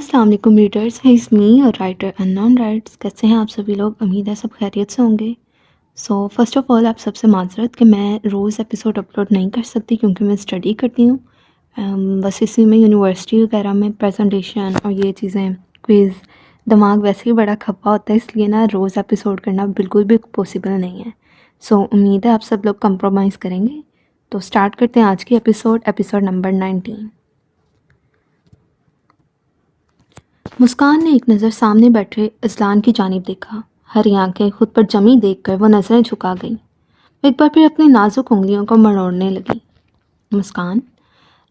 السلام علیکم readers, has می اور رائٹر انون رائٹس. کیسے ہیں آپ سبھی لوگ؟ امید ہے سب خیریت سے ہوں گے. فرسٹ آف آل آپ سب سے معذرت کہ میں روز ایپیسوڈ اپلوڈ نہیں کر سکتی کیونکہ میں اسٹڈی کرتی ہوں. بس اسی میں یونیورسٹی وغیرہ میں پریزنٹیشن اور یہ چیزیں کوئز، دماغ ویسے ہی بڑا کھپا ہوتا ہے، اس لیے نا روز ایپیسوڈ کرنا بالکل بھی پاسبل نہیں ہے. امید ہے آپ سب لوگ کمپرومائز کریں گے. تو اسٹارٹ کرتے ہیں آج کی ایپیسوڈ نمبر 19. مسکان نے ایک نظر سامنے بیٹھے اسلان کی جانب دیکھا. ہری آنکھیں خود پر جمی دیکھ کر وہ نظریں جھکا گئیں. ایک بار پھر اپنی نازک انگلیوں کو مروڑنے لگی. مسکان.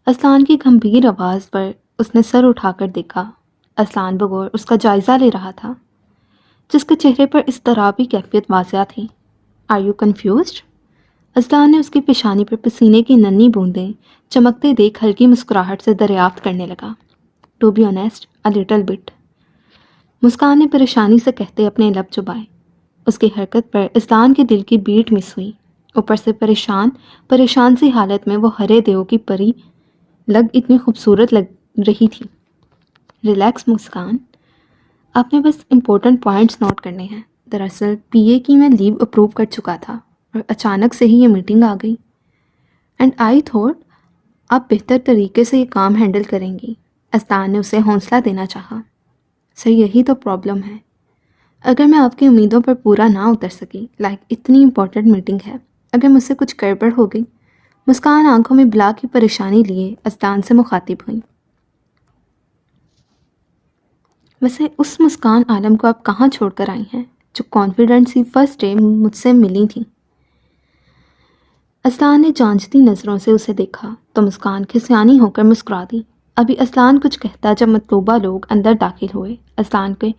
اسلان کی گمبھیر آواز پر اس نے سر اٹھا کر دیکھا. اسلان بغور اس کا جائزہ لے رہا تھا، جس کے چہرے پر اضطرابی کیفیت واضح تھی. Are you confused? اسلان نے اس کی پیشانی پر پسینے کی ننھی بوندیں چمکتے دیکھ ہلکی مسکراہٹ سے دریافت کرنے لگا. To be honest a little bit. مسکان نے پریشانی سے کہتے اپنے لب چبائے. اس کی حرکت پر اسلان کے دل کی بیٹ مس ہوئی. اوپر سے پریشان سی حالت میں وہ ہرے دیو کی پری اتنی خوبصورت لگ رہی تھی. ریلیکس مسکان، آپ نے بس امپورٹنٹ پوائنٹس نوٹ کرنے ہیں. دراصل پی اے کی میں لیو اپروو کر چکا تھا اور اچانک سے ہی یہ میٹنگ آ گئی. اینڈ آئی تھوٹ آپ بہتر طریقے سے یہ کام ہینڈل کریں گی. اسلان نے اسے حوصلہ دینا چاہا. سر یہی تو پرابلم ہے. اگر میں آپ کی امیدوں پر پورا نہ اتر سکی، اتنی امپورٹنٹ میٹنگ ہے، اگر مجھ سے کچھ گڑبڑ ہو گئی. مسکان آنکھوں میں بلا کی پریشانی لیے اسلان سے مخاطب ہوئی. ویسے اس مسکان عالم کو آپ کہاں چھوڑ کر آئی ہیں جو کانفیڈنٹ سی فرسٹ ڈے مجھ سے ملی تھی؟ اسلان نے جانچتی نظروں سے اسے دیکھا تو مسکان کھسیانی ہو کر مسکرا دی. ابھی اسلان کچھ کہتا جب مطلوبہ لوگ اندر داخل ہوئے. اسلان کے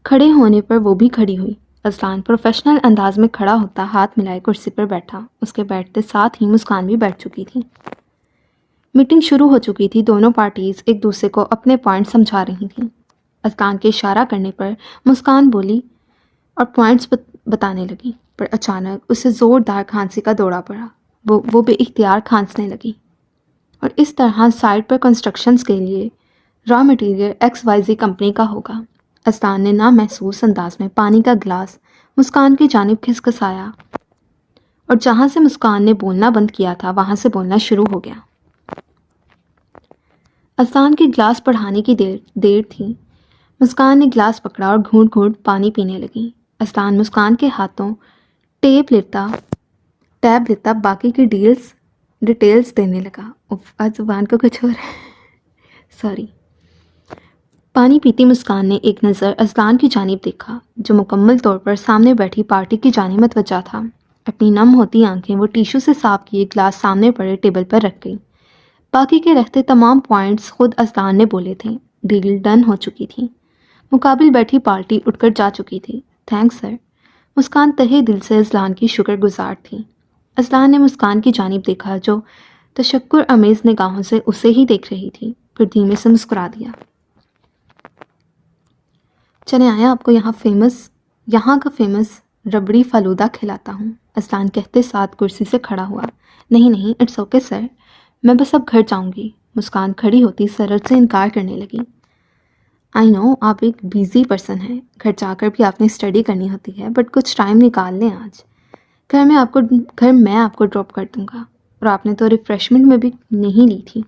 کھڑے ہونے پر وہ بھی کھڑی ہوئی. اسلان پروفیشنل انداز میں کھڑا ہوتا ہاتھ ملائے کرسی پر بیٹھا. اس کے بیٹھتے ساتھ ہی مسکان بھی بیٹھ چکی تھی. میٹنگ شروع ہو چکی تھی. دونوں پارٹیز ایک دوسرے کو اپنے پوائنٹ سمجھا رہی تھیں. اسلان کے اشارہ کرنے پر مسکان بولی اور پوائنٹس بتانے لگی، پر اچانک اسے زوردار کھانسی کا دورہ پڑا. وہ بے اختیار کھانسنے لگی. اور اس طرح سائٹ پر کنسٹرکشنز کے لیے را مٹیریل XYZ کمپنی کا ہوگا. اسلان نے نامحسوس انداز میں پانی کا گلاس مسکان کی جانب کھسکسایا اور جہاں سے مسکان نے بولنا بند کیا تھا وہاں سے بولنا شروع ہو گیا. اسلان کے گلاس بڑھانے کی دیر تھی. مسکان نے گلاس پکڑا اور گھونٹ گھونٹ پانی پینے لگی. اسلان مسکان کے ہاتھوں ٹیب لیتا باقی کی ڈیٹیلز دینے لگا. آج زبان کو کچھ ہو رہا ہے، سوری. پانی پیتی مسکان نے ایک نظر اسلان کی جانب دیکھا جو مکمل طور پر سامنے بیٹھی پارٹی کی جانب متوجہ تھا. اپنی نم ہوتی آنکھیں وہ ٹیشو سے صاف کیے گلاس سامنے پڑے ٹیبل پر رکھ گئی. باقی کے رہتے تمام پوائنٹس خود اسلان نے بولے تھے. ڈیل ڈن ہو چکی تھی. مقابل بیٹھی پارٹی اٹھ کر جا چکی تھی. تھینکس سر. مسکان تہے دل سے اسلان کی شکر گزار تھی. اسلان نے مسکان کی جانب دیکھا جو تشکر امیز نگاہوں سے اسے ہی دیکھ رہی تھی، پھر دھیمے سے مسکرا دیا. چلے آیا آپ کو یہاں کا فیمس ربڑی فالودہ کھلاتا ہوں. اسلان کہتے ساتھ کرسی سے کھڑا ہوا. نہیں اٹس اوکے سر، میں بس اب گھر جاؤں گی. مسکان کھڑی ہوتی سرد سے انکار کرنے لگی. آئی نو آپ ایک بیزی پرسن ہیں، گھر جا کر بھی آپ نے اسٹڈی کرنی ہوتی ہے، بٹ کچھ ٹائم نکال لیں آج. گھر میں آپ کو ڈراپ کر دوں گا، اور آپ نے تو ریفریشمنٹ میں بھی نہیں لی تھی.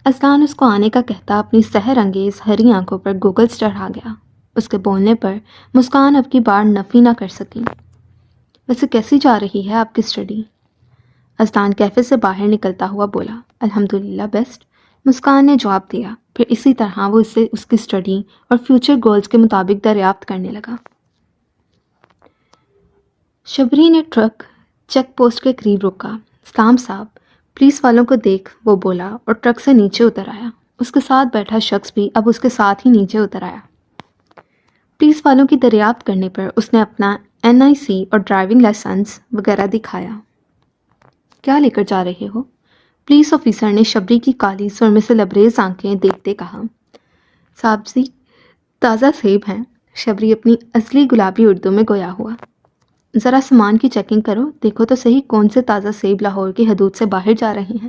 اسلان اس کو آنے کا کہتا اپنی سحر انگیز ہری آنکھوں پر گوگلز چڑھا گیا. اس کے بولنے پر مسکان اب کی بار نفی نہ کر سکی. ویسے کیسی جا رہی ہے آپ کی اسٹڈی؟ اسلان کیفے سے باہر نکلتا ہوا بولا. الحمدللہ بیسٹ. مسکان نے جواب دیا. پھر اسی طرح وہ اسے اس کی اسٹڈی اور فیوچر گولز کے مطابق دریافت کرنے لگا. شبری نے ٹرک چیک پوسٹ کے قریب روکا. سلام صاحب، پولیس والوں کو دیکھ، وہ بولا اور ٹرک سے نیچے اتر آیا. اس کے ساتھ بیٹھا شخص بھی اب اس کے ساتھ ہی نیچے اتر آیا. پولیس والوں کی دریافت کرنے پر اس نے اپنا NIC اور ڈرائیونگ لائسنس وغیرہ دکھایا. کیا لے کر جا رہے ہو؟ پولیس آفیسر نے شبری کی کالی سرمے سے لبریز آنکھیں دیکھتے کہا. صاحب جی، تازہ سیب ہیں. شبری اپنی اصلی گلابی اردو میں گویا ہوا. ذرا سامان کی چیکنگ کرو، دیکھو تو صحیح کون سے تازہ سیب لاہور کی حدود سے باہر جا رہے ہیں.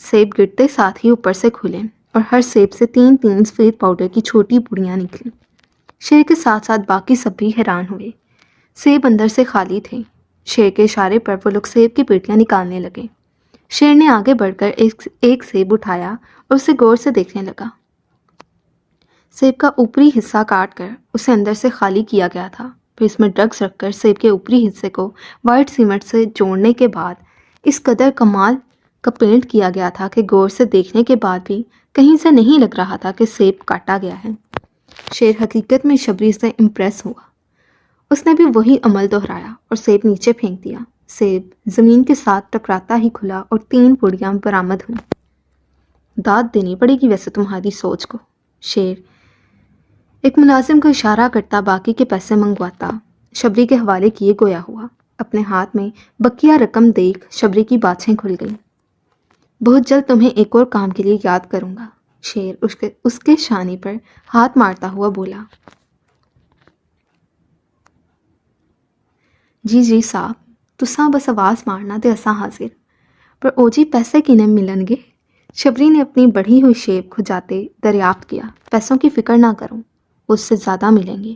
سیب گرتے ساتھ ہی اوپر سے کھلے اور ہر سیب سے 3 سفید پاؤڈر کی چھوٹی پوڑیاں نکلیں۔ شیر کے ساتھ ساتھ باقی سب بھی حیران ہوئے۔ سیب اندر سے خالی تھے۔ شیر کے اشارے پر وہ لوگ سیب کی پیٹیاں نکالنے لگے۔ شیر نے آگے بڑھ کر ایک سیب اٹھایا اور اسے غور سے دیکھنے لگا۔ سیب کا اوپری حصہ کاٹ کر اسے اندر سے خالی کیا گیا تھا، پھر اس میں ڈرگس رکھ کر سیب کے اوپری حصے کو وائٹ سیمنٹ سے جوڑنے کے بعد اس قدر کمال کا پینٹ کیا گیا تھا کہ غور سے دیکھنے کے بعد بھی کہیں سے نہیں لگ رہا تھا کہ سیب کاٹا گیا ہے۔ شیر حقیقت میں شبری سے امپریس ہوا۔ اس نے بھی وہی عمل دہرایا اور سیب نیچے پھینک دیا۔ سیب زمین کے ساتھ ٹکراتا ہی کھلا اور 3 پوڑیاں برآمد ہوئیں۔ داد دینی پڑے گی ویسے تمہاری سوچ کو، شیر ایک ملازم کو اشارہ کرتا باقی کے پیسے منگواتا شبری کے حوالے کیے گویا ہوا۔ اپنے ہاتھ میں بقیہ رقم دیکھ شبری کی باتیں کھل گئیں۔ بہت جلد تمہیں ایک اور کام کے لیے یاد کروں گا، شیر اس کے شانے پر ہاتھ مارتا ہوا بولا۔ جی صاحب، تساں بس آواز مارنا تے اساں حاضر، پر او جی پیسے کنے ملن گے؟ شبری نے اپنی بڑھی ہوئی شیب کھجاتے دریافت کیا۔ پیسوں کی فکر نہ کرو، اس سے زیادہ ملیں گے،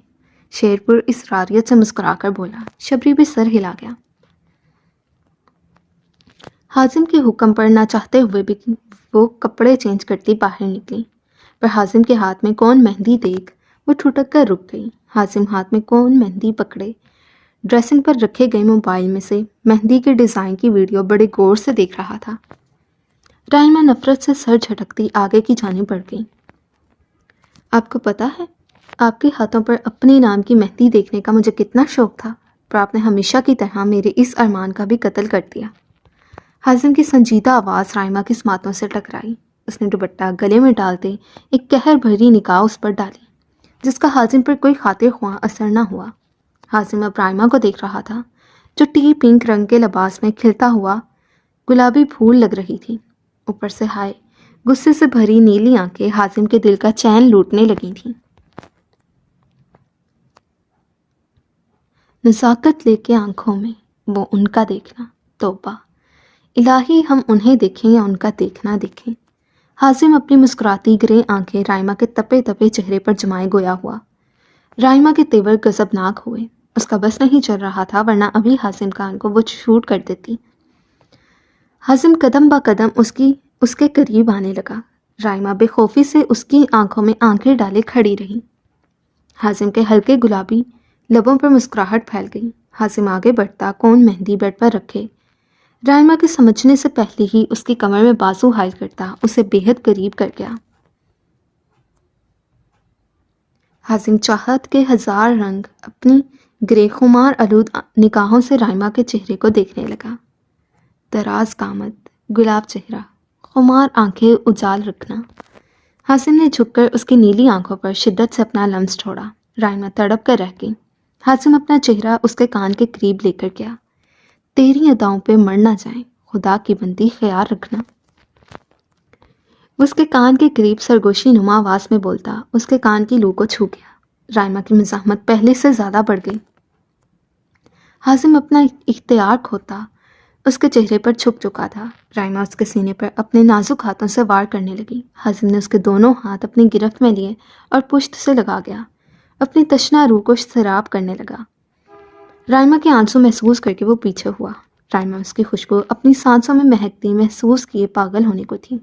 شیر پر اصراریت سے مسکرا کر بولا۔ شبری بھی سر ہلا گیا۔ حازم کے حکم پر نہ چاہتے ہوئے بھی وہ کپڑے چینج کرتی باہر نکلی، پر حازم کے ہاتھ میں کون مہندی دیکھ وہ ٹھٹک کر رک گئی۔ حازم ہاتھ میں کون مہندی پکڑے ڈریسنگ پر رکھے گئے موبائل میں سے مہندی کے ڈیزائن کی ویڈیو بڑے غور سے دیکھ رہا تھا۔ رائمہ نفرت سے سر جھٹکتی آگے کی جانب بڑھ گئی۔ آپ کو پتہ ہے آپ کے ہاتھوں پر اپنے نام کی مہندی دیکھنے کا مجھے کتنا شوق تھا، پر آپ نے ہمیشہ کی طرح میرے اس ارمان کا بھی قتل کر دیا۔ حازم کی سنجیدہ آواز رائمہ کی سماعتوں سے ٹکرائی۔ اس نے دوپٹہ گلے میں ڈالتے ایک قہر بھری نگاہ اس پر ڈالی، جس کا حازم پر کوئی خاطر خواہ اثر نہ ہوا۔ حازم اب رائمہ کو دیکھ رہا تھا، جو ٹی پنک رنگ کے لباس میں کھلتا ہوا گلابی پھول لگ رہی تھی۔ اوپر سے ہائے غصے سے بھری نیلی آنکھیں حازم کے دل کا چین لوٹنے لگی تھیں۔ نزاکت لے کے آنکھوں میں وہ ان کا دیکھنا، توبہ الہی ہم انہیں دیکھیں یا ان کا دیکھنا دیکھیں۔ حازم اپنی مسکراتی گرے آنکھیں رائمہ کے تپے تپے چہرے پر جمائے گویا ہوا۔ رائمہ کے تیور غضبناک ہوئے۔ اس کا بس نہیں چل رہا تھا، ورنہ ابھی حازم خان کو وہ شوٹ کر دیتی۔ حازم قدم با قدم اس کے قریب آنے لگا۔ رائمہ بے خوفی سے اس کی آنکھوں میں آنکھیں ڈالے کھڑی رہی۔ حازم کے ہلکے گلابی لبوں پر مسکراہٹ پھیل گئی۔ حازم آگے بڑھتا کون مہندی بیڈ پر رکھے رائمہ کے سمجھنے سے پہلے ہی اس کی کمر میں بازو حائل کرتا اسے بے حد قریب کر گیا۔ حازم چاہت کے 1000 رنگ اپنی گرے خمار آلود نگاہوں سے رائمہ کے چہرے کو دیکھنے لگا۔ دراز قامت، گلاب چہرہ، خمار آنکھیں اجال رکھنا۔ حازم نے جھک کر اس کی نیلی آنکھوں پر شدت سے اپنا لمس چھوڑا۔ رائمہ تڑپ کر رہ گئی۔ حازم اپنا چہرہ اس کے کان کے قریب لے کر گیا۔ تیری اداؤں پہ مر نہ جائیں، خدا کی بندی خیال رکھنا۔ اس کے کان کے قریب سرگوشی نما آواز میں بولتا اس کے کان کی لو کو چھو گیا۔ رائمہ کی مزاحمت پہلے سے زیادہ بڑھ گئی۔ حازم اپنا اختیار کھوتا اس کے چہرے پر چھپ چکا تھا۔ رائمہ اس کے سینے پر اپنے نازک ہاتھوں سے وار کرنے لگی۔ حازم نے اس کے دونوں ہاتھ اپنی گرفت میں لیے اور پشت سے لگا گیا، اپنی تشنہ روح کو سیراب کرنے لگا۔ رائمہ کے آنسو محسوس کر کے وہ پیچھے ہوا۔ رائمہ اس کی خوشبو اپنی سانسوں میں مہکتی محسوس کیے پاگل ہونے کو تھی۔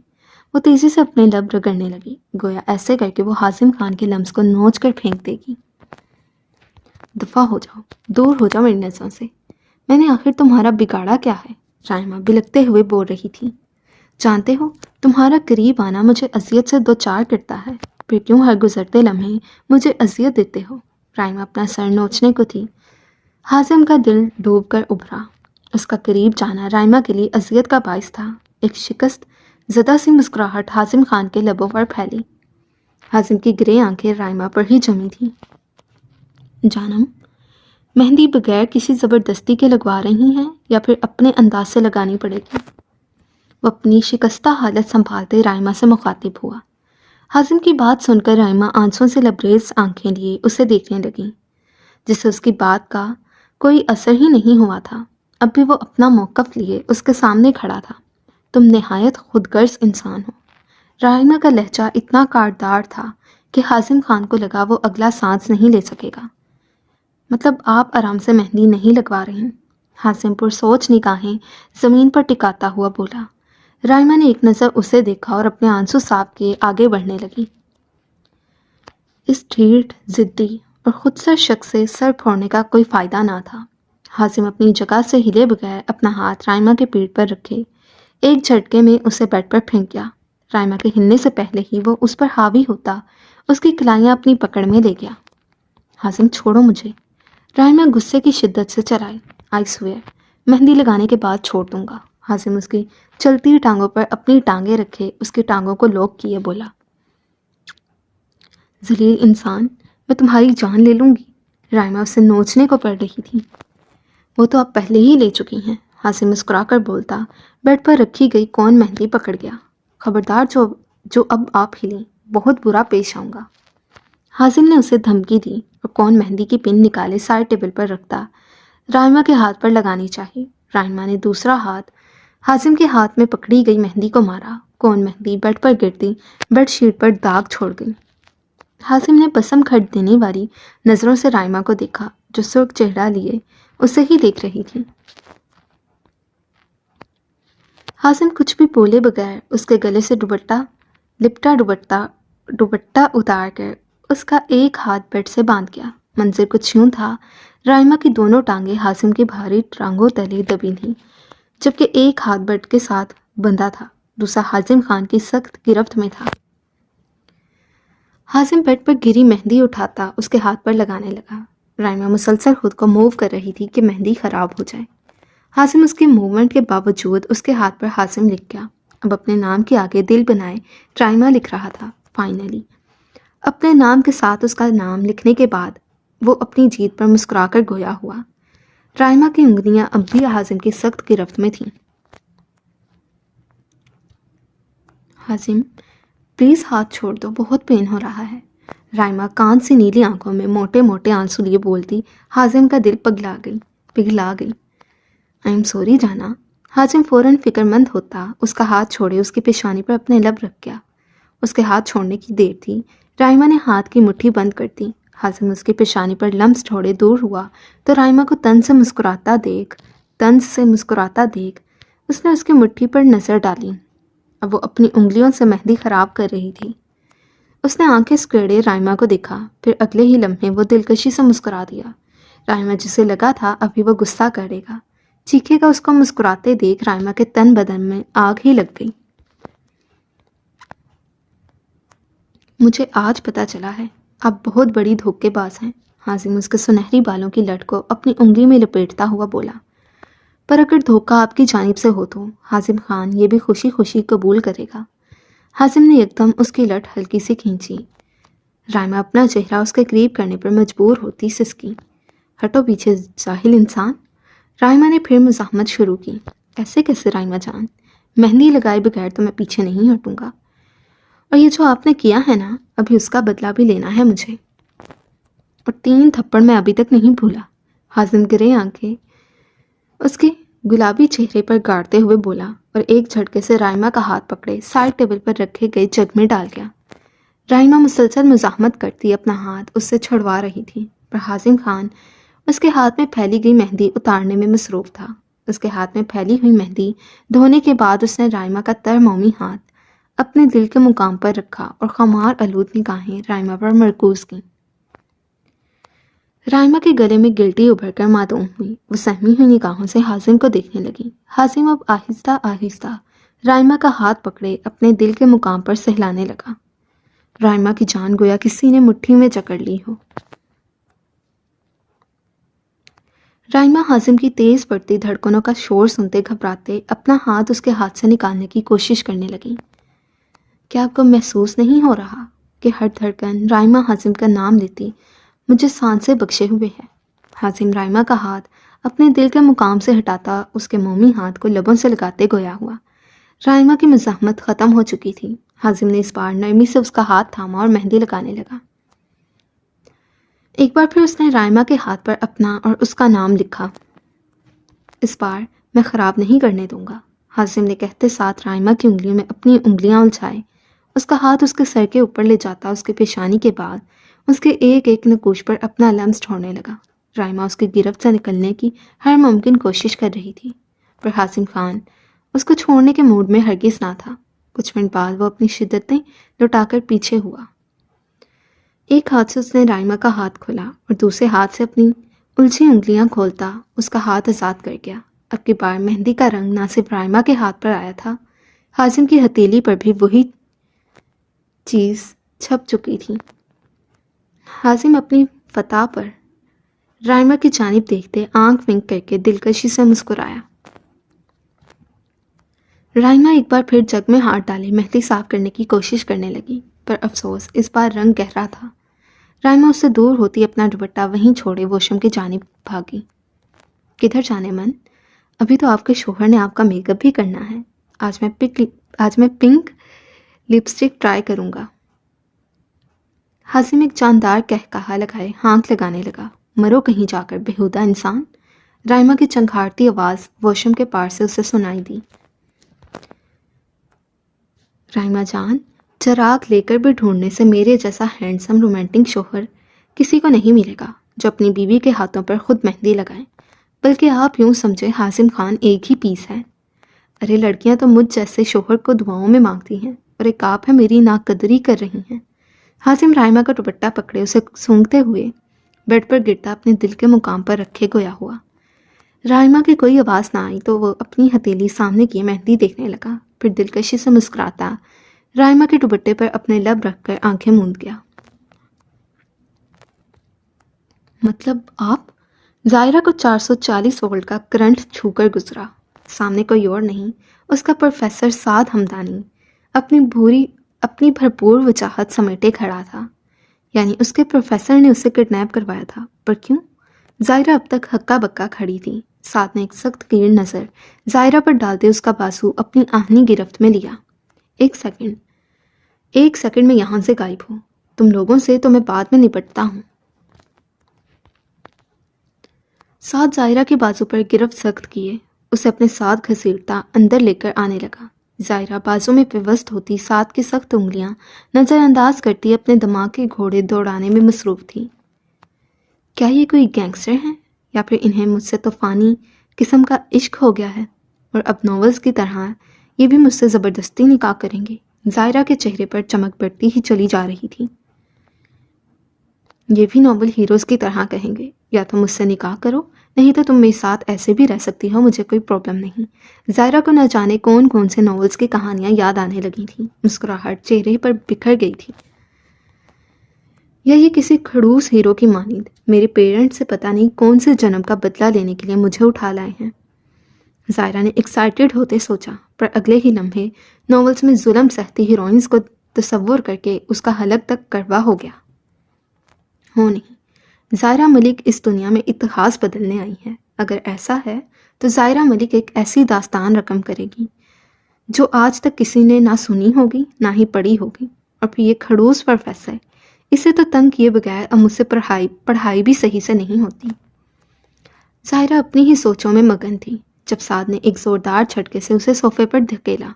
وہ تیزی سے اپنے لب رگڑنے لگی، گویا ایسے کر کے وہ حازم خان کے لمس کو نوچ کر پھینک دے گی۔ دفع ہو جاؤ، دور ہو جاؤ میری نظروں سے، میں نے آخر تمہارا بگاڑا کیا ہے؟ رائمہ بلکتے ہوئے بول رہی تھی۔ جانتے ہو تمہارا قریب آنا مجھے اذیت سے دوچار کرتا ہے، پھر کیوں ہر گزرتے لمحے مجھے اذیت دیتے ہو؟ رائمہ اپنا سر نوچنے کو تھی۔ حازم کا دل ڈوب کر ابھرا۔ اس کا قریب جانا رائمہ کے لیے اذیت کا باعث تھا۔ ایک شکست زدہ سی مسکراہٹ حازم خان کے لبوں پر پھیلی۔ حازم کی گرے آنکھیں رائمہ پر ہی جمی تھیں۔ جانم، مہندی بغیر کسی زبردستی کے لگوا رہی ہیں یا پھر اپنے انداز سے لگانی پڑے گی؟ وہ اپنی شکستہ حالت سنبھالتے رائمہ سے مخاطب ہوا۔ حازم کی بات سن کر رائمہ آنسوں سے لبریز آنکھیں لیے اسے دیکھنے لگیں، جسے اس کی بات کا کوئی اثر ہی نہیں ہوا تھا۔ اب بھی وہ اپنا موقف لیے اس کے سامنے کھڑا تھا۔ تم نہایت خود غرض انسان ہو۔ رائمہ کا لہجہ اتنا کاردار تھا کہ حازم خان کو لگا وہ اگلا سانس نہیں لے سکے گا۔ مطلب آپ آرام سے مہندی نہیں لگوا رہی؟ حازم پر سوچ نگاہیں زمین پر ٹکاتا ہوا بولا۔ رائمہ نے ایک نظر اسے دیکھا اور اپنے آنسو صاف کیے آگے بڑھنے لگی۔ اس ڈھیٹ، ضدی اور خود سر شخص سے سر پھوڑنے کا کوئی فائدہ نہ تھا۔ حازم اپنی جگہ سے ہلے بغیر اپنا ہاتھ رائمہ کے پیٹھ پر رکھے ایک جھٹکے میں اسے بیڈ پر پھینک گیا۔ رائمہ کے ہلنے سے پہلے ہی وہ اس پر حاوی ہوتا اس کی کلائیاں اپنی پکڑ میں لے گیا۔ حازم چھوڑو مجھے، رائمہ غصے کی شدت سے چلائی۔ آئی سویئر، مہندی لگانے کے بعد چھوڑ دوں گا۔ حازم اس کی چلتی ٹانگوں پر اپنی ٹانگیں رکھے اس کی ٹانگوں کو لوک کیے بولا۔ ذلیل انسان، میں تمہاری جان لے لوں گی۔ رائمہ اسے نوچنے کو پڑ رہی تھی۔ وہ تو اب پہلے ہی لے چکی ہیں، حازم مسکرا کر بولتا۔ بیڈ پر رکھی گئی کون مہندی پکڑ گیا۔ خبردار جو اب آپ ہلیں، بہت برا پیش آؤں گا۔ حازم نے اسے دھمکی دی اور کون مہندی کی پن نکالے سائڈ ٹیبل پر رکھتا رائمہ کے ہاتھ پر لگانی چاہیے۔ رائمہ نے دوسرا ہاتھ حازم کے ہاتھ میں پکڑی گئی مہندی کو مارا۔ کون مہندی بیڈ پر گرتی بیڈ شیٹ پر داغ چھوڑ گئی۔ حازم نے پسم کھٹ دینے والی نظروں سے رائمہ کو دیکھا جو سرخ چہرہ لیے اسے ہی دیکھ رہی تھی۔ حازم کچھ بھی بولے بغیر اس کے گلے سے دوپٹہ اتار کر اس کا ایک ہاتھ بیڈ سے باندھ گیا۔ منظر کچھ یوں تھا، رائمہ کی دونوں ٹانگیں حازم کی بھاری ٹانگوں تلے دبی تھیں، جبکہ ایک ہاتھ بیڈ کے ساتھ بندھا تھا، دوسرا حازم خان کی سخت گرفت میں تھا۔ حازم بیڈ پر گری مہندی اٹھاتا اس کے ہاتھ پر لگانے لگا۔ رائمہ مسلسل خود کو موو کر رہی تھی کہ مہندی خراب ہو جائے۔ حازم اس کے موومنٹ کے باوجود اس کے ہاتھ پر حازم لکھ گیا۔ اب اپنے نام کے آگے دل بنائے رائمہ لکھ رہا تھا۔ فائنلی اپنے نام کے ساتھ اس کا نام لکھنے کے بعد وہ اپنی جیت پر مسکرا کر گویا ہوا۔ رائمہ کی انگلیاں اب بھی حازم کی سخت گرفت میں تھیں۔ حازم پلیز ہاتھ چھوڑ دو، بہت پین ہو رہا ہے۔ رائمہ کان سے نیلی آنکھوں میں موٹے موٹے آنسو لیے بولتی۔ حازم کا دل پگھلا گئی۔ آئی ایم سوری جانا۔ حازم فوراً فکر مند ہوتا، اس کا ہاتھ چھوڑے اس کی پیشانی پر اپنے لب رکھ گیا۔ اس کے ہاتھ چھوڑنے کی دیر تھی، رائمہ نے ہاتھ کی مٹھی بند کر دی۔ حازم اس کی پیشانی پر لمس چھوڑے دور ہوا تو رائمہ کو طنز سے مسکراتا دیکھ اس نے اس کی مٹھی پر نظر ڈالی۔ اب وہ اپنی انگلیوں سے مہندی خراب کر رہی تھی۔ اس نے آنکھیں سکیڑے رائمہ کو دیکھا، پھر اگلے ہی لمحے وہ دلکشی سے مسکرا دیا۔ رائمہ جسے لگا تھا ابھی وہ غصہ کرے گا، چیخے گا، اس کو مسکراتے دیکھ رائمہ کے تن بدن میں آگ ہی لگ گئی۔ مجھے آج پتہ چلا ہے آپ بہت بڑی دھوکے باز ہیں۔ حازم اس کے سنہری بالوں کی لٹ کو اپنی انگلی میں لپیٹتا ہوا بولا۔ پر اگر دھوکہ آپ کی جانب سے ہو تو حازم خان یہ بھی خوشی خوشی قبول کرے گا۔ حازم نے ایک دم اس کی لٹ ہلکی سی کھینچی۔ رائمہ اپنا چہرہ اس کے قریب کرنے پر مجبور ہوتی سسکی۔ ہٹو پیچھے جاہل انسان۔ رائمہ نے پھر مزاحمت شروع کی۔ ایسے کیسے رائمہ جان، مہندی لگائے بغیر تو میں پیچھے نہیں ہٹوں گا، اور یہ جو آپ نے کیا ہے نا، ابھی اس کا بدلہ بھی لینا ہے مجھے، اور 3 تھپڑ میں ابھی تک نہیں بھولا۔ حازم گرے آنکھیں اس کے گلابی چہرے پر گاڑتے ہوئے بولا اور ایک جھٹکے سے رائمہ کا ہاتھ پکڑے سائڈ ٹیبل پر رکھے گئے جگ میں ڈال گیا۔ رائمہ مسلسل مزاحمت کرتی اپنا ہاتھ اس سے چھڑوا رہی تھی، پر حازم خان اس کے ہاتھ میں پھیلی گئی مہندی اتارنے میں مصروف تھا۔ اس کے ہاتھ میں پھیلی ہوئی مہندی دھونے کے بعد اس نے رائمہ کا ترمومی ہاتھ اپنے دل کے مقام پر رکھا اور خمار آلود نگاہیں رائمہ پر مرکوز کیں۔ رائمہ کے گلے میں گلٹی ابھر کر معدوم ہوئی۔ وہ سہمی ہوئی نگاہوں سے حازم کو دیکھنے لگی۔ حازم اب آہستہ آہستہ رائمہ کا ہاتھ پکڑے اپنے دل کے مقام پر سہلانے لگا۔ رائمہ کی جان گویا کسی نے مٹھی میں جکڑ لی ہو۔ رائمہ حازم کی تیز بڑھتی دھڑکنوں کا شور سنتے گھبراتے اپنا ہاتھ اس کے ہاتھ سے نکالنے کی کوشش کرنے لگی۔ کیا آپ کو محسوس نہیں ہو رہا کہ ہر دھڑکن رائمہ حازم کا نام لیتی مجھے سانسیں بخشے ہوئے ہے؟ حازم رائمہ کا ہاتھ اپنے دل کے مقام سے ہٹاتا اس کے مومی ہاتھ کو لبوں سے لگاتے گویا ہوا۔ رائمہ کی مزاحمت ختم ہو چکی تھی۔ حازم نے اس بار نرمی سے اس کا ہاتھ تھاما اور مہندی لگانے لگا۔ ایک بار پھر اس نے رائمہ کے ہاتھ پر اپنا اور اس کا نام لکھا۔ اس بار میں خراب نہیں کرنے دوں گا۔ حازم نے کہتے ساتھ رائمہ کی انگلیوں میں اپنی انگلیاں الجھائے۔ اس کا ہاتھ اس کے سر کے اوپر لے جاتا اس کے پیشانی کے بعد اس کے ایک ایک نکوش پر اپنا لمس ڈھونڈنے لگا۔ رائمہ اس کی گرفت سے نکلنے کی ہر ممکن کوشش کر رہی تھی، پر حازم خان اس کو چھوڑنے کے موڈ میں ہرگز نہ تھا۔ کچھ منٹ بعد وہ اپنی شدتیں لٹا کر پیچھے ہوا۔ ایک ہاتھ سے اس نے رائمہ کا ہاتھ کھولا اور دوسرے ہاتھ سے اپنی الجھی انگلیاں کھولتا اس کا ہاتھ آزاد کر گیا۔ اب کی بار مہندی کا رنگ نہ صرف رائمہ کے ہاتھ پر آیا تھا، حازم کی ہتھیلی پر بھی وہی چیز چھپ چکی تھی۔ حازم اپنی فتح پر رائمہ کی جانب دیکھتے آنکھ ونک کر کے دلکشی سے مسکرایا۔ رائمہ ایک بار پھر جگ میں ہاتھ ڈالے مہندی صاف کرنے کی کوشش کرنے لگی، پر افسوس اس بار رنگ گہرا تھا۔ رائمہ اس سے دور ہوتی اپنا دوپٹہ وہیں چھوڑے واشروم کی جانب بھاگی۔ کدھر جانے من؟ ابھی تو آپ کے شوہر نے آپ کا میک اپ بھی کرنا ہے۔ آج میں پنک لپسٹک ٹرائی کروں گا۔ حازم ایک جاندار کہکہا لگائے ہانک لگانے لگا۔ مرو کہیں جا کر بےہودہ انسان۔ رائمہ کی چنگھاڑتی آواز واشروم کے پار سے اسے سنائی دی۔ رائمہ جان، چراغ لے کر بھی ڈھونڈنے سے میرے جیسا ہینڈسم رومانٹک شوہر کسی کو نہیں ملے گا جو اپنی بیوی کے ہاتھوں پر خود مہندی لگائے، بلکہ آپ یوں سمجھے حازم خان ایک ہی پیس ہے۔ ارے لڑکیاں تو مجھ جیسے شوہر کو دعاؤں میں مانگتی ہیں اور ایک آپ ہے میری ناقدری کر رہی ہیں۔ حازم رائمہ کا دوپٹہ پکڑے اسے سونگھتے ہوئے بیڈ پر گرتا اپنے دل کے مقام پر رکھے گویا ہوا۔ رائمہ کی کوئی آواز نہ آئی تو وہ اپنی ہتھیلی سامنے کیے مہندی دیکھنے لگا، پھر دلکشی سے مسکراتا رائمہ کے دوپٹے پر اپنے لب رکھ کر آنکھیں موند گیا۔ مطلب آپ؟ ظاہرہ کو 440 وولٹ کا کرنٹ چھو کر گزرا۔ سامنے کوئی اور نہیں، اس کا پروفیسر سعد ہمدانی اپنی بھرپور وجاہت سمیٹے کھڑا تھا۔ یعنی اس کے پروفیسر نے اسے کڈنیپ کروایا تھا، پر کیوں؟ ظاہرہ اب تک ہکا بکا کھڑی تھی۔ سعد نے ایک سخت گیر نظر ظاہرہ پر ڈالتے اس کا بازو اپنی آہنی گرفت میں لیا۔ ایک سیکنڈ میں یہاں سے غائب ہو، تم لوگوں سے تو میں بعد میں نپٹتا ہوں۔ سعد ظاہرہ کے بازو پر گرفت سخت کیے اسے اپنے ساتھ گھسیٹتا اندر لے کر آنے لگا۔ ظاہرہ بازو میں پیوست ہوتی سعد کی سخت انگلیاں نظر انداز کرتی اپنے دماغ کے گھوڑے دوڑانے میں مصروف تھی۔ کیا یہ کوئی گینگسٹر ہیں یا پھر انہیں مجھ سے طوفانی قسم کا عشق ہو گیا ہے اور اب ناولز کی طرح یہ بھی مجھ سے زبردستی نکاح کریں گے؟ ظاہرہ کے چہرے پر چمک بڑھتی ہی چلی جا رہی تھی۔ یہ بھی ناول ہیروز کی طرح کہیں گے یا تو مجھ سے نکاح کرو، نہیں تو تم میرے ساتھ ایسے بھی رہ سکتی ہو، مجھے کوئی پرابلم نہیں۔ ظاہرہ کو نہ جانے کون کون سے ناولز کی کہانیاں یاد آنے لگی تھیں۔ مسکراہٹ چہرے پر بکھر گئی تھی۔ یا یہ کسی کھڑوس ہیرو کی مانند میرے پیرنٹ سے پتہ نہیں کون سے جنم کا بدلہ لینے کے لیے مجھے اٹھا لائے ہیں۔ ظاہرہ نے ایکسائٹڈ ہوتے سوچا، پر اگلے ہی لمحے ناولز میں ظلم سہتی ہیروئنز کو تصور کر کے اس کا حلق تک کڑوا ہو گیا۔ ہو نہیں، ظاہرہ ملک اس دنیا میں اتہاس بدلنے آئی ہے۔ اگر ایسا ہے تو ظاہرہ ملک ایک ایسی داستان رقم کرے گی جو آج تک کسی نے نہ سنی ہوگی نہ ہی پڑھی ہوگی۔ اور پھر یہ کھڑوس پروفیسر، اسے تو تنگ کیے بغیر اب مجھ سے پڑھائی بھی صحیح سے نہیں ہوتی۔ ظاہرہ اپنی ہی سوچوں میں مگن تھی جب سعد نے ایک زوردار جھٹکے سے اسے صوفے پر دھکیلا۔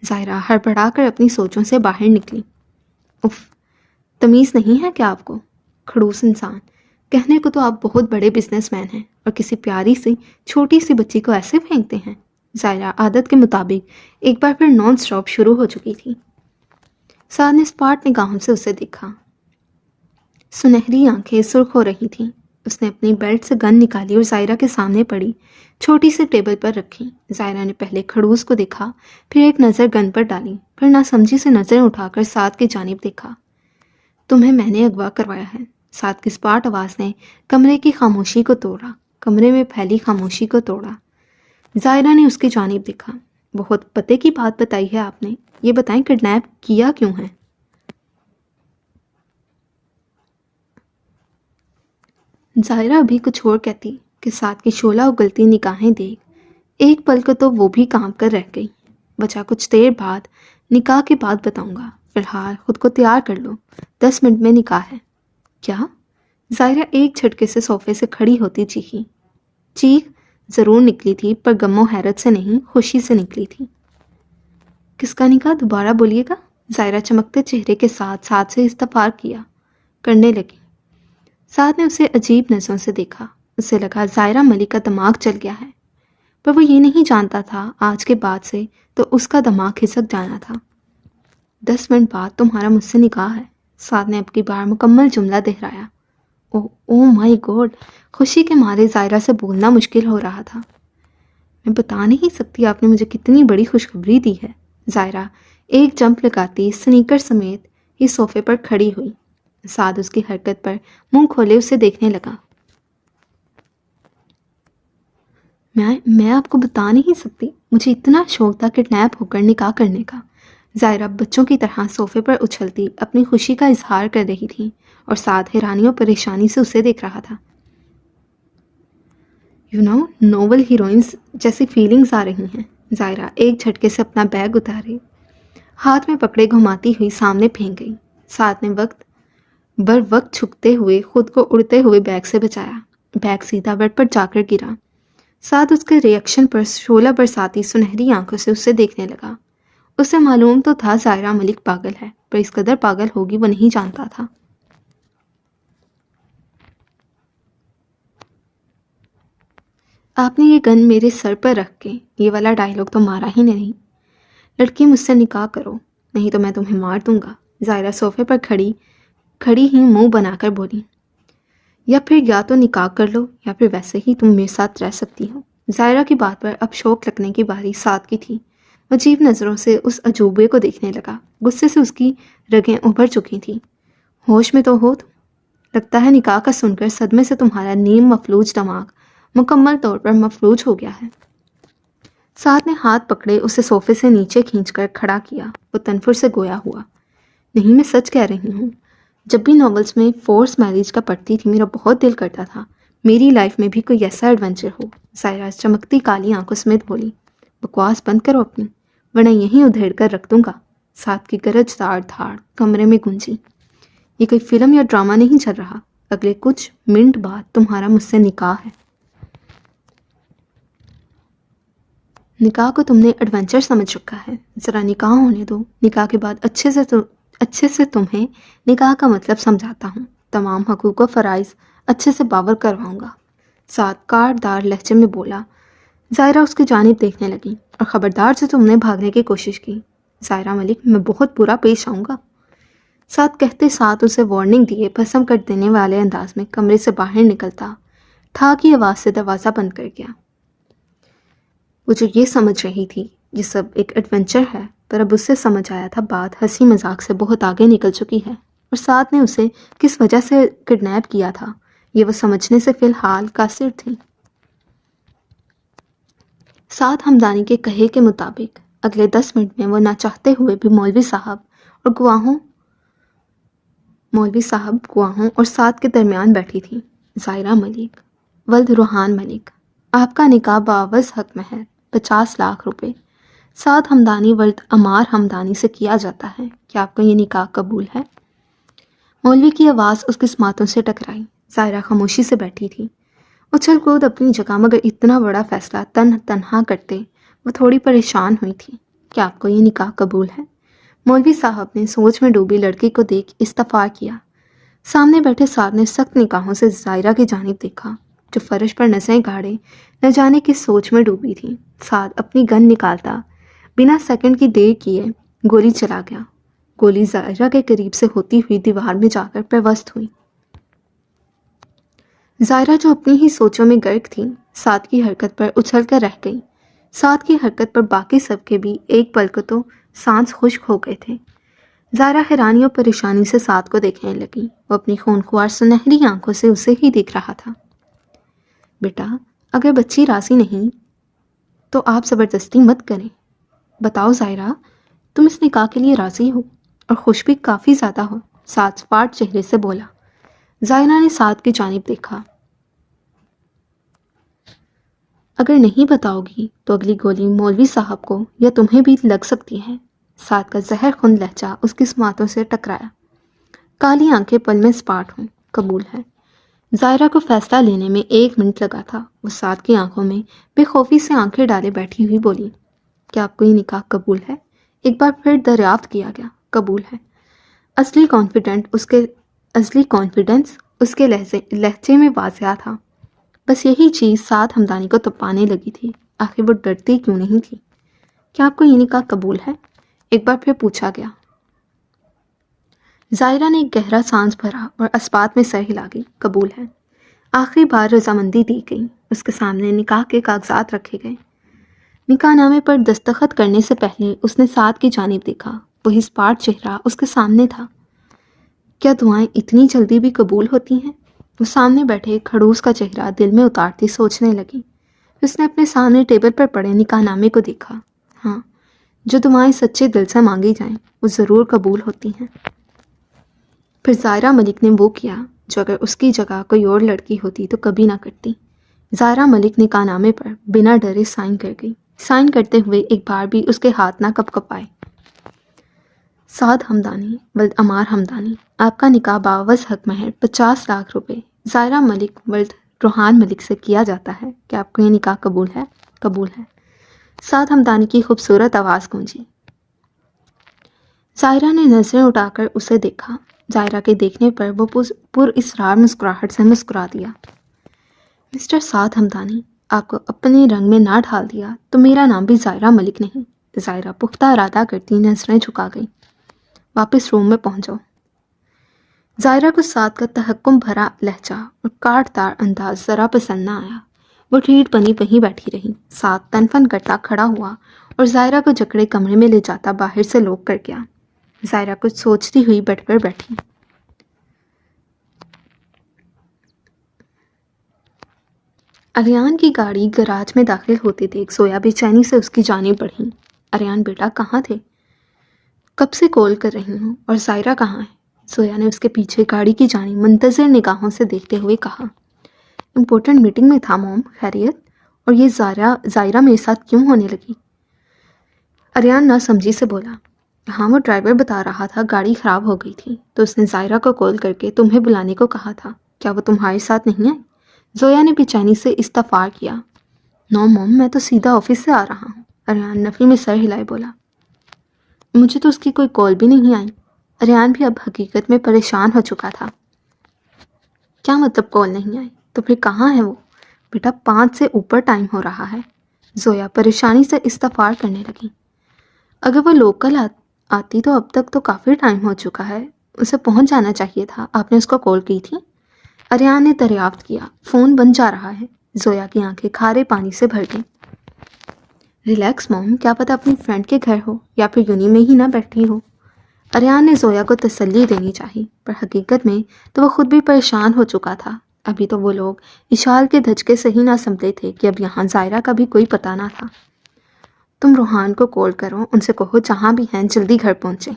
ظاہرہ ہڑبڑا کر اپنی سوچوں سے باہر نکلی۔ اف، تمیز نہیں ہے کیا آپ کو؟ کھڑوس انسان، کہنے کو تو آپ بہت بڑے بزنس مین ہیں اور کسی پیاری سی چھوٹی سی بچی کو ایسے پھینکتے ہیں۔ ظاہرہ عادت کے مطابق ایک بار پھر نان سٹاپ شروع ہو چکی تھی۔ سعد نے اسپاٹ نگاہوں سے اسے دیکھا۔ سنہری آنکھیں سرخ ہو رہی تھیں۔ اس نے اپنی بیلٹ سے گن نکالی اور ظاہرہ کے سامنے پڑی چھوٹی سی ٹیبل پر رکھی۔ ظاہرہ نے پہلے کھڑوس کو دیکھا، پھر ایک نظر گن پر ڈالی، پھر ناسمجھی سے نظر اٹھا کر سعد کی جانب دیکھا۔ تمہیں میں نے اغوا کروایا ہے۔ سعد کی اسپاٹ آواز نے کمرے کی خاموشی کو توڑا، کمرے میں پھیلی خاموشی کو توڑا۔ ظاہرہ نے اس کی جانب دیکھا۔ بہت پتے کی بات بتائی ہے آپ نے، یہ بتائیں کڈنیپ کیا کیوں ہے؟ ظاہرہ ابھی کچھ اور کہتی کہ سعد کی شعلہ اگلتی نگاہیں دیکھ ایک پل کو تو وہ بھی کانپ کر رہ گئی۔ وجہ کچھ دیر بعد نکاح کے بعد بتاؤں گا، فی الحال خود کو تیار کر لو، 10 منٹ میں نکاح ہے۔ کیا؟ ظاہرہ ایک جھٹکے سے صوفے سے کھڑی ہوتی چیخی۔ چیخ ضرور نکلی تھی پر غم و حیرت سے نہیں، خوشی سے نکلی تھی۔ کس کا نکاح؟ دوبارہ بولیے گا؟ زائرہ چمکتے چہرے کے ساتھ ساتھ سے استفار کرنے لگی۔ سعد نے اسے عجیب نظروں سے دیکھا۔ اسے لگا زائرہ ملک کا دماغ چل گیا ہے، پر وہ یہ نہیں جانتا تھا آج کے بعد سے تو اس کا دماغ کھسک جانا تھا۔ 10 منٹ بعد تمہارا مجھ سے نکاح ہے، سعد نے اب کی بار مکمل جملہ دہرایا۔ او مائی گاڈ! خوشی کے مارے زائرہ سے بولنا مشکل ہو رہا تھا۔ میں بتا نہیں سکتی آپ نے مجھے کتنی بڑی خوشخبری دی ہے۔ زائرہ ایک جمپ لگاتی سنیکر سمیت ہی صوفے پر کھڑی ہوئی۔ سعد اس کی حرکت پر منہ کھولے اسے دیکھنے لگا۔ میں آپ کو بتا نہیں سکتی، مجھے اتنا شوق تھا کڈنیپ ہو کر نکاح کرنے کا۔ زائرہ بچوں کی طرح صوفے پر اچھلتی اپنی خوشی کا اظہار کر رہی تھی اور سعد حیرانی اور پریشانی سے اسے دیکھ رہا تھا۔ نوول ہیروئنز جیسی فیلنگز آ رہی ہیں۔ زائرہ ایک جھٹکے سے اپنا بیگ اتارے ہاتھ میں پکڑے گھماتی ہوئی سامنے پھینک گئی۔ سعد نے بر وقت چھکتے ہوئے خود کو اڑتے ہوئے بیگ سے بچایا۔ بیگ سیدھا بیڈ پر جا کر گرا۔ سعد اس کے ریئیکشن پر شعلہ برساتی سنہری آنکھوں سے اسے دیکھنے لگا۔ اسے معلوم تو تھا زائرہ ملک پاگل ہے، پر اس قدر پاگل ہوگی وہ نہیں جانتا تھا۔ آپ نے یہ گن میرے سر پر رکھ کے یہ والا ڈائیلاگ تو مارا ہی نہیں۔ لڑکی مجھ سے نکاح کرو، نہیں تو میں تمہیں مار دوں گا۔ زائرہ صوفے پر کھڑی ہی منہ بنا کر بولی۔ یا تو نکاح کر لو یا پھر ویسے ہی تم میرے ساتھ رہ سکتی ہو۔ زائرہ کی بات پر اب شوق لگنے کی باری سعد کی تھی۔ وہ عجیب نظروں سے اس عجوبے کو دیکھنے لگا۔ غصے سے اس کی رگیں ابھر چکی تھیں۔ ہوش میں تو ہو تم؟ لگتا ہے نکاح کا سن کر صدمے سے تمہارا نیم مفلوج دماغ مکمل طور پر مفلوج ہو گیا ہے۔ سعد نے ہاتھ پکڑے اسے صوفے سے نیچے کھینچ کر کھڑا کیا۔ وہ تنفر سے گویا ہوا۔ نہیں، میں سچ کہہ رہی ہوں۔ جب بھی ناولز میں فورس میرج کا پڑھتی تھی میرا بہت دل کرتا تھا میری لائف میں بھی کوئی ایسا ایڈونچر ہو۔ زائرہ چمکتی کالی آنکھوں سمیت بولی۔ بکواس بند کرو اپنی، ورنہ یہیں ادھیڑ کر رکھ دوں گا۔ سعد کی گرجدار دھاڑ کمرے میں گونجی۔ یہ کوئی فلم یا ڈرامہ نہیں چل رہا، اگلے کچھ منٹ بعد تمہارا مجھ سے نکاح ہے۔ نکاح کو تم نے ایڈونچر سمجھ رکھا ہے، ذرا نکاح ہونے دو۔ نکاح کے بعد اچھے سے تمہیں نکاح کا مطلب سمجھاتا ہوں، تمام حقوق و فرائض اچھے سے باور کرواؤں گا۔ سعد کاٹدار لہجے میں بولا۔ زائرہ اس کی جانب دیکھنے لگی۔ اور خبردار سے تم نے بھاگنے کی کوشش کی زائرہ ملک، میں بہت برا پیش آؤں گا۔ سعد کہتے ساتھ اسے وارننگ دیے بھسم کر دینے والے انداز میں کمرے سے باہر نکلتا تھا کہ آواز سے دروازہ بند کر گیا۔ وہ جو یہ سمجھ رہی تھی یہ سب ایک ایڈونچر ہے، پر اب اسے سمجھ آیا تھا بات ہنسی مذاق سے بہت آگے نکل چکی ہے، اور سعد نے اسے کس وجہ سے کڈنیپ کیا تھا یہ وہ سمجھنے سے فی الحال قاصر تھی۔ سعد ہمدانی کے کہے کے مطابق اگلے 10 منٹ میں وہ نہ چاہتے ہوئے بھی مولوی صاحب گواہوں اور سعد کے درمیان بیٹھی تھی۔ زائرہ ملک ولد روحان ملک، آپ کا نکاح باعوض حق مہر 50 لاکھ روپے سعد ہمدانی ولد عمار ہمدانی سے کیا جاتا ہے، کیا آپ کا یہ نکاح قبول ہے؟ مولوی کی آواز اس کی سماعتوں سے ٹکرائی۔ زائرہ خاموشی سے بیٹھی تھی، اچھل کود اپنی جگہ، مگر اتنا بڑا فیصلہ تنہا کرتے وہ تھوڑی پریشان ہوئی تھی۔ کیا آپ کو یہ نکاح قبول ہے؟ مولوی صاحب نے سوچ میں ڈوبی لڑکی کو دیکھ استفار کیا۔ سامنے بیٹھے سعد نے سخت نگاہوں سے زائرہ کی جانب دیکھا جو فرش پر نظریں گاڑے نہ جانے کس سوچ میں ڈوبی تھی۔ سعد اپنی گن نکالتا بنا سیکنڈ کی دیر کیے گولی چلا گیا۔ گولی زائرہ کے قریب سے ہوتی ہوئی دیوار میں جا کر پیوست ہوئی۔ زائرہ جو اپنی ہی سوچوں میں غرق تھی سعد کی حرکت پر اچھل کر رہ گئی۔ سعد کی حرکت پر باقی سب کے بھی ایک پل کو تو سانس خشک ہو گئے تھے۔ زائرہ حیرانی اور پریشانی سے سعد کو دیکھنے لگی۔ وہ اپنی خونخوار سنہری آنکھوں سے اسے ہی دیکھ رہا تھا۔ بیٹا، اگر بچی راضی نہیں تو آپ زبردستی مت کریں۔ بتاؤ زائرہ، تم اس نکاح کے لیے راضی ہو؟ اور خوش بھی کافی زیادہ ہو۔ سعد سپاٹ چہرے سے بولا۔ زائرہ نے سعد کی جانب دیکھا۔ اگر نہیں بتاؤ گی تو اگلی گولی مولوی صاحب کو یا تمہیں بھی لگ سکتی ہے۔ سعد کا زہر خون لہجہ اس کی سماعتوں سے ٹکرایا۔ کالی آنکھیں پل میں سپاٹ ہوں۔ قبول ہے۔ ظاہرہ کو فیصلہ لینے میں 1 منٹ لگا تھا۔ وہ سعد کی آنکھوں میں بے خوفی سے آنکھیں ڈالے بیٹھی ہوئی بولی، کیا آپ کو یہ نکاح قبول ہے؟ ایک بار پھر دریافت کیا گیا، قبول ہے۔ اصلی کانفیڈنس اس کے لہجے میں واضح تھا۔ بس یہی چیز سعد ہمدانی کو تپانے لگی تھی۔ آخر وہ ڈرتی کیوں نہیں تھی؟ کیا آپ کو یہ نکاح قبول ہے؟ ایک بار پھر پوچھا گیا۔ ظاہرہ نے ایک گہرا سانس بھرا اور اسبات میں سر ہلا گئی، قبول ہے۔ آخری بار رضامندی دی گئی۔ اس کے سامنے نکاح کے کاغذات رکھے گئے۔ نکاح نامے پر دستخط کرنے سے پہلے اس نے سعد کی جانب دیکھا۔ وہی اسپاٹ چہرہ اس کے سامنے تھا۔ کیا دعائیں اتنی جلدی بھی قبول ہوتی ہیں؟ وہ سامنے بیٹھے کھڑوس کا چہرہ دل میں اتارتی سوچنے لگی۔ اس نے اپنے سامنے ٹیبل پر پڑے نکاح نامے کو دیکھا۔ ہاں، جو دعائیں سچے دل سے مانگی جائیں وہ ضرور قبول ہوتی ہیں۔ پھر ظاہرہ ملک نے وہ کیا جو اگر اس کی جگہ کوئی اور لڑکی ہوتی تو کبھی نہ کرتی۔ ظاہرہ ملک نکاح نامے پر بنا ڈرے سائن کر گئی۔ سائن کرتے ہوئے ایک بار بھی اس کے ہاتھ نہ کپکپائے۔ سعد ہمدانی ولد عمار ہمدانی، آپ کا نکاح باوض حق مہر 50 لاکھ روپے ظاہرہ ملک ولد روحان ملک سے کیا جاتا ہے۔ کیا آپ کو یہ نکاح قبول ہے؟ قبول ہے۔ سعد ہمدانی کی خوبصورت آواز گونجی۔ ظاہرہ نے نظریں اٹھا کر اسے دیکھا۔ ظاہرہ کے دیکھنے پر وہ پر اسرار مسکراہٹ سے مسکرا دیا۔ مسٹر سعد ہمدانی، آپ کو اپنے رنگ میں نہ ڈھال دیا تو میرا نام بھی ظاہرہ ملک نہیں۔ ظاہرہ پختہ ارادہ کرتی نظریں جھکا گئی۔ واپس روم میں پہنچو۔ ظاہرہ کو سعد کا تحکم بھرا لہجہ اور کاٹ دار انداز ذرا پسند نہ آیا۔ وہ ٹھیٹ بنی وہیں بیٹھی رہی۔ سعد تنفن کرتا کھڑا ہوا اور ظاہرہ کو جکڑے کمرے میں لے جاتا باہر سے لوک کر گیا۔ ظاہرہ کچھ سوچتی ہوئی بیٹھ پر بیٹھی۔ اریان کی گاڑی گراج میں داخل ہوتے دیکھ زویا بے چینی سے اس کی جانب بڑھی۔ اریان بیٹا کہاں تھے؟ کب سے کال کر رہی ہوں، اور ظاہرہ کہاں ہے؟ زویا نے اس کے پیچھے گاڑی کی جانب منتظر نگاہوں سے دیکھتے ہوئے کہا۔ امپورٹنٹ میٹنگ میں تھا موم، خیریت؟ اور یہ ظاہرہ میرے ساتھ کیوں ہونے لگی؟ اریان نہ سمجھی سے بولا۔ ہاں، وہ ڈرائیور بتا رہا تھا گاڑی خراب ہو گئی تھی تو اس نے ظاہرہ کو کال کر کے تمہیں بلانے کو کہا تھا۔ کیا وہ تمہارے ساتھ نہیں آئی؟ زویا نے بے چینی سے استفسار کیا۔ نو موم، میں تو سیدھا آفس سے آ رہا ہوں۔ اریان نفی میں سر ہلائے بولا۔ مجھے تو اس کی کوئی کال بھی نہیں آئی۔ اریان بھی اب حقیقت میں پریشان ہو چکا تھا۔ کیا مطلب کال نہیں آئی؟ تو پھر کہاں ہے وہ؟ بیٹا 5 سے اوپر ٹائم ہو رہا ہے۔ زویا پریشانی سے استفسار کرنے لگی۔ اگر وہ لوکل آتی تو اب تک تو کافی ٹائم ہو چکا ہے، اسے پہنچ جانا چاہیے تھا۔ آپ نے اس کو کال کی تھی؟ اریان نے دریافت کیا۔ فون بند جا رہا ہے۔ زویا کی آنکھیں کھارے پانی سے بھر گئیں۔ ریلیکس موم، کیا پتہ اپنی فرینڈ کے گھر ہو یا پھر یونی میں ہی نہ بیٹھی ہو۔ اریان نے زویا کو تسلی دینی چاہی، پر حقیقت میں تو وہ خود بھی پریشان ہو چکا تھا۔ ابھی تو وہ لوگ اشال کے دھچکے سے ہی نہ سنبھلے تھے کہ اب یہاں ظاہرہ کا بھی کوئی پتہ نہ تھا۔ تم روحان کو کال کرو، ان سے کہو جہاں بھی ہیں جلدی گھر پہنچیں۔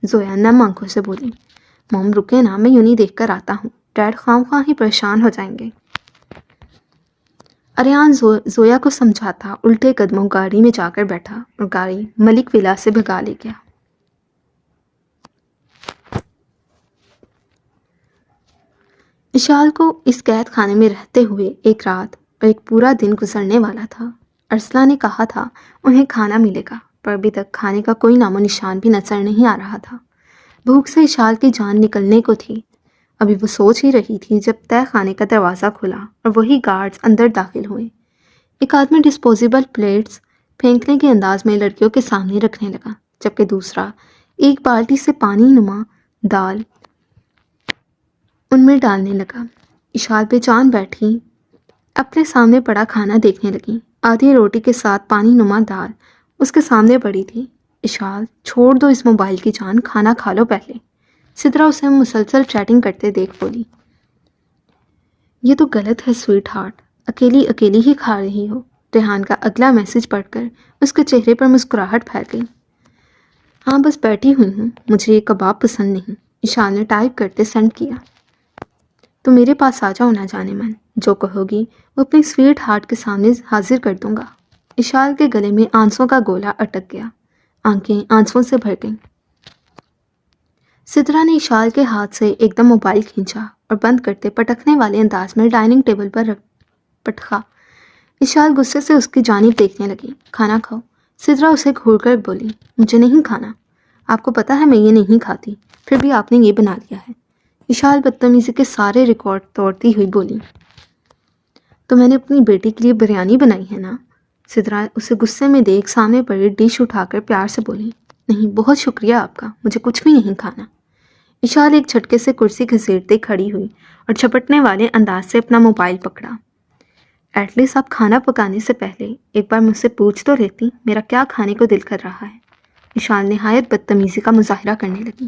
زویا نم آنکھوں سے بولی۔ موم رکے نا، میں یونی دیکھ کر آتا ہوں، ڈیڈ خواہ ہی پریشان ہو جائیں گے۔ اریان زویا کو سمجھاتا الٹے قدموں گاڑی میں جا کر بیٹھا اور گاڑی ملک ولا سے بھگا لے گیا۔ اشال کو اس قید خانے میں رہتے ہوئے ایک رات اور ایک پورا دن گزرنے والا تھا۔ ارسلہ نے کہا تھا انہیں کھانا ملے گا، پر ابھی تک کھانے کا کوئی نام و نشان بھی نظر نہیں آ رہا تھا۔ بھوک سے اشال کی جان نکلنے کو تھی۔ ابھی وہ سوچ ہی رہی تھی جب تہہ خانے کا دروازہ کھلا اور وہی گارڈز اندر داخل ہوئے۔ ایک آدمی ڈسپوزیبل پلیٹس پھینکنے کے انداز میں لڑکیوں کے سامنے رکھنے لگا، جبکہ دوسرا ایک بالٹی سے پانی نما دال ان میں ڈالنے لگا۔ اشال بے جان بیٹھی اپنے سامنے پڑا کھانا دیکھنے لگی۔ آدھی روٹی کے ساتھ پانی نما دال اس کے سامنے پڑی تھی۔ اشال، چھوڑ دو اس موبائل کی جان، کھانا کھا لو پہلے۔ سدرا اسے مسلسل چیٹنگ کرتے دیکھ بولی۔ یہ تو غلط ہے سویٹ ہارٹ، اکیلی اکیلی ہی کھا رہی ہو۔ ریحان کا اگلا میسج پڑھ کر اس کے چہرے پر مسکراہٹ پھیل گئی۔ ہاں بس بیٹھی ہوئی ہوں، مجھے یہ کباب پسند نہیں۔ اشال نے ٹائپ کرتے سینڈ کیا۔ تو میرے پاس آ جاؤ نہ جانے من، جو کہو گی وہ اپنی سویٹ ہارٹ کے سامنے حاضر کر دوں گا۔ اشال کے گلے میں آنسوں کا گولا اٹک گیا، آنکھیں آنسوں سے بھر گئیں۔ سدرا نے اشال کے ہاتھ سے ایک دم موبائل کھینچا اور بند کرتے پٹکنے والے انداز میں ڈائننگ ٹیبل پر رکھ پٹکا۔ اشال غصے سے اس کی جانب دیکھنے لگی۔ کھانا کھاؤ۔ سدرا اسے گھور کر بولی، مجھے نہیں کھانا۔ آپ کو پتا ہے میں یہ نہیں کھاتی، پھر بھی آپ نے یہ بنا لیا ہے۔ اشال بدتمیزی کے سارے ریکارڈ توڑتی ہوئی بولی، تو میں نے اپنی بیٹی کے لیے بریانی بنائی ہے نا؟ سدرا اسے غصے میں دیکھ سامنے پڑی ڈش اٹھا کر پیار سے بولی، نہیں، بہت شکریہ آپ کا، مجھے کچھ بھی نہیں کھانا۔ اشال ایک جھٹکے سے کرسی گھسیٹتے کھڑی ہوئی اور جھپٹنے والے انداز سے اپنا موبائل پکڑا۔ ایٹ لیسٹ آپ کھانا پکانے سے پہلے ایک بار مجھ سے پوچھ تو لیتی میرا کیا کھانے کو دل کر رہا ہے۔ اشال نہایت بدتمیزی کا مظاہرہ کرنے لگی۔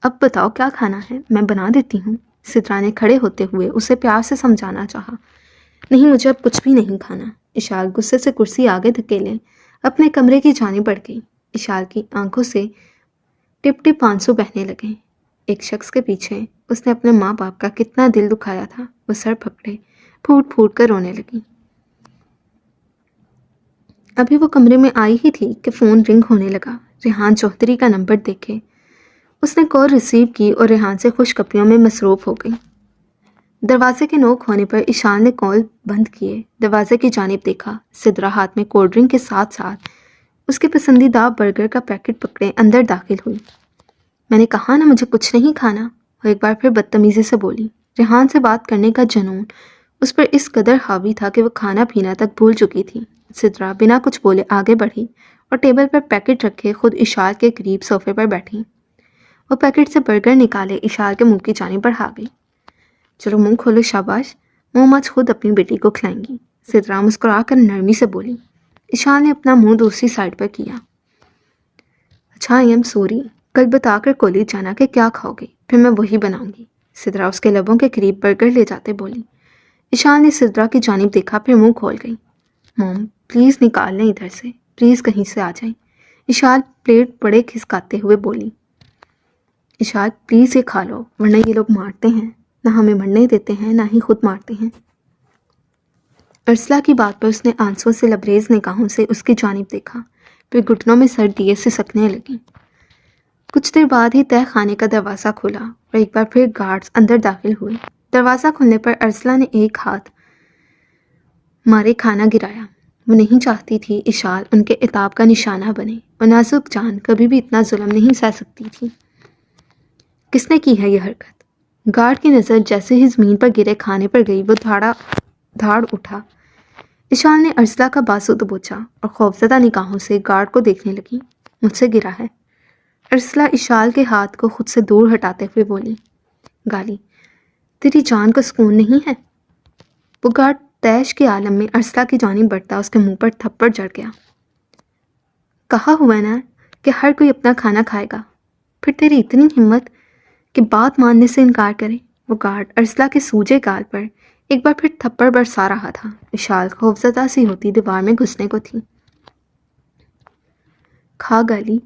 اب بتاؤ کیا کھانا ہے، میں بنا دیتی ہوں۔ سدرا نے کھڑے ہوتے ہوئے اسے پیار سے سمجھانا چاہا۔ نہیں، مجھے اب کچھ بھی نہیں کھانا۔ اشال غصے سے کرسی آگے دھکیلے اپنے کمرے کی جانب بڑھ گئی۔ اشال کی آنکھوں سے ٹپ ٹپ آنسو بہنے لگے۔ ایک شخص کے پیچھے اس نے اپنے ماں باپ کا کتنا دل دکھایا تھا۔ وہ سر پکڑے پھوٹ پھوٹ کر رونے لگی۔ ابھی وہ کمرے میں آئی ہی تھی کہ فون رنگ ہونے لگا۔ ریحان چوہدری کا نمبر دیکھے اس نے کال ریسیو کی اور ریحان سے خوش کپیوں میں مصروف ہو گئی۔ دروازے کے نوک ہونے پر اشال نے کال بند کیے دروازے کی جانب دیکھا۔ سدرا ہاتھ میں کولڈ ڈرنک کے ساتھ ساتھ اس کے پسندیدہ برگر کا پیکٹ پکڑے اندر داخل ہوئی۔ میں نے کہا نا مجھے کچھ نہیں کھانا، وہ ایک بار پھر بدتمیزی سے بولی۔ ریحان سے بات کرنے کا جنون اس پر اس قدر حاوی تھا کہ وہ کھانا پینا تک بھول چکی تھی۔ سدرا بنا کچھ بولے آگے بڑھی اور ٹیبل پر پیکٹ رکھے خود اشال کے قریب صوفے پر بیٹھی۔ وہ پیکٹ سے برگر نکالے اشال کے منہ کی جانب بڑھا گئی۔ چلو منہ کھولو، شاباش، منہ آج خود اپنی بیٹی کو کھلائیں گی۔ سدرا مسکرا کر نرمی سے بولی۔ اشال نے اپنا منہ دوسری سائڈ پر کیا۔ اچھا، آئی ایم سوری، کل بتا کر کالج جانا کہ کیا کھاؤ گے، پھر میں وہی بناؤں گی۔ سدرا اس کے لبوں کے قریب برگر لے جاتے بولی۔ اشال نے سدرا کی جانب دیکھا پھر منہ کھول گئی۔ موم پلیز نکال لیں ادھر سے، پلیز کہیں سے آ جائیں۔ اشال پلیٹ بڑے کھسکاتے ہوئے بولی۔ اشال پلیز یہ کھا لو ورنہ یہ لوگ مارتے ہیں، نہ ہمیں مرنے دیتے ہیں نہ ہی خود مارتے ہیں۔ ارسلہ کی بات پر اس نے آنسوں سے لبریز نگاہوں سے اس کی جانب دیکھا، پھر گھٹنوں میں سر دیے سسکنے لگی۔ کچھ دیر بعد ہی تہہ خانے کا دروازہ کھلا اور ایک بار پھر گارڈز اندر داخل ہوئے۔ دروازہ کھلنے پر ارسلہ نے ایک ہاتھ مارے کھانا گرایا۔ وہ نہیں چاہتی تھی اشال ان کے عتاب کا نشانہ بنے۔ وہ نازک جان کبھی بھی اتنا ظلم نہیں سہ سکتی تھی۔ کس نے کی ہے یہ حرکت؟ گارڈ کی نظر جیسے ہی زمین پر گرے کھانے پر گئی وہ دھاڑ اٹھا۔ اشال نے ارسلہ کا بازو دبوچا اور خوفزدہ نگاہوں سے گارڈ کو دیکھنے لگی۔ مجھ سے گرا ہے۔ ارسلہ اشال کے ہاتھ کو خود سے دور ہٹاتے ہوئے بولی۔ گالی، تیری جان کو سکون نہیں ہے؟ وہ گارڈ تیش کے عالم میں ارسلہ کی جانب بڑھتا اس کے منہ پر تھپڑ جڑ گیا۔ کہا ہوا نا کہ ہر کوئی اپنا کھانا کھائے گا، پھر تیری اتنی ہمت کہ بات ماننے سے انکار کرے۔ وہ گارڈ ارسلہ کے سوجے گال پر ایک بار پھر تھپڑ برسا رہا تھا۔ اشال خوفزدہ سی ہوتی دیوار میں گھسنے کو تھی۔ کھا گالی،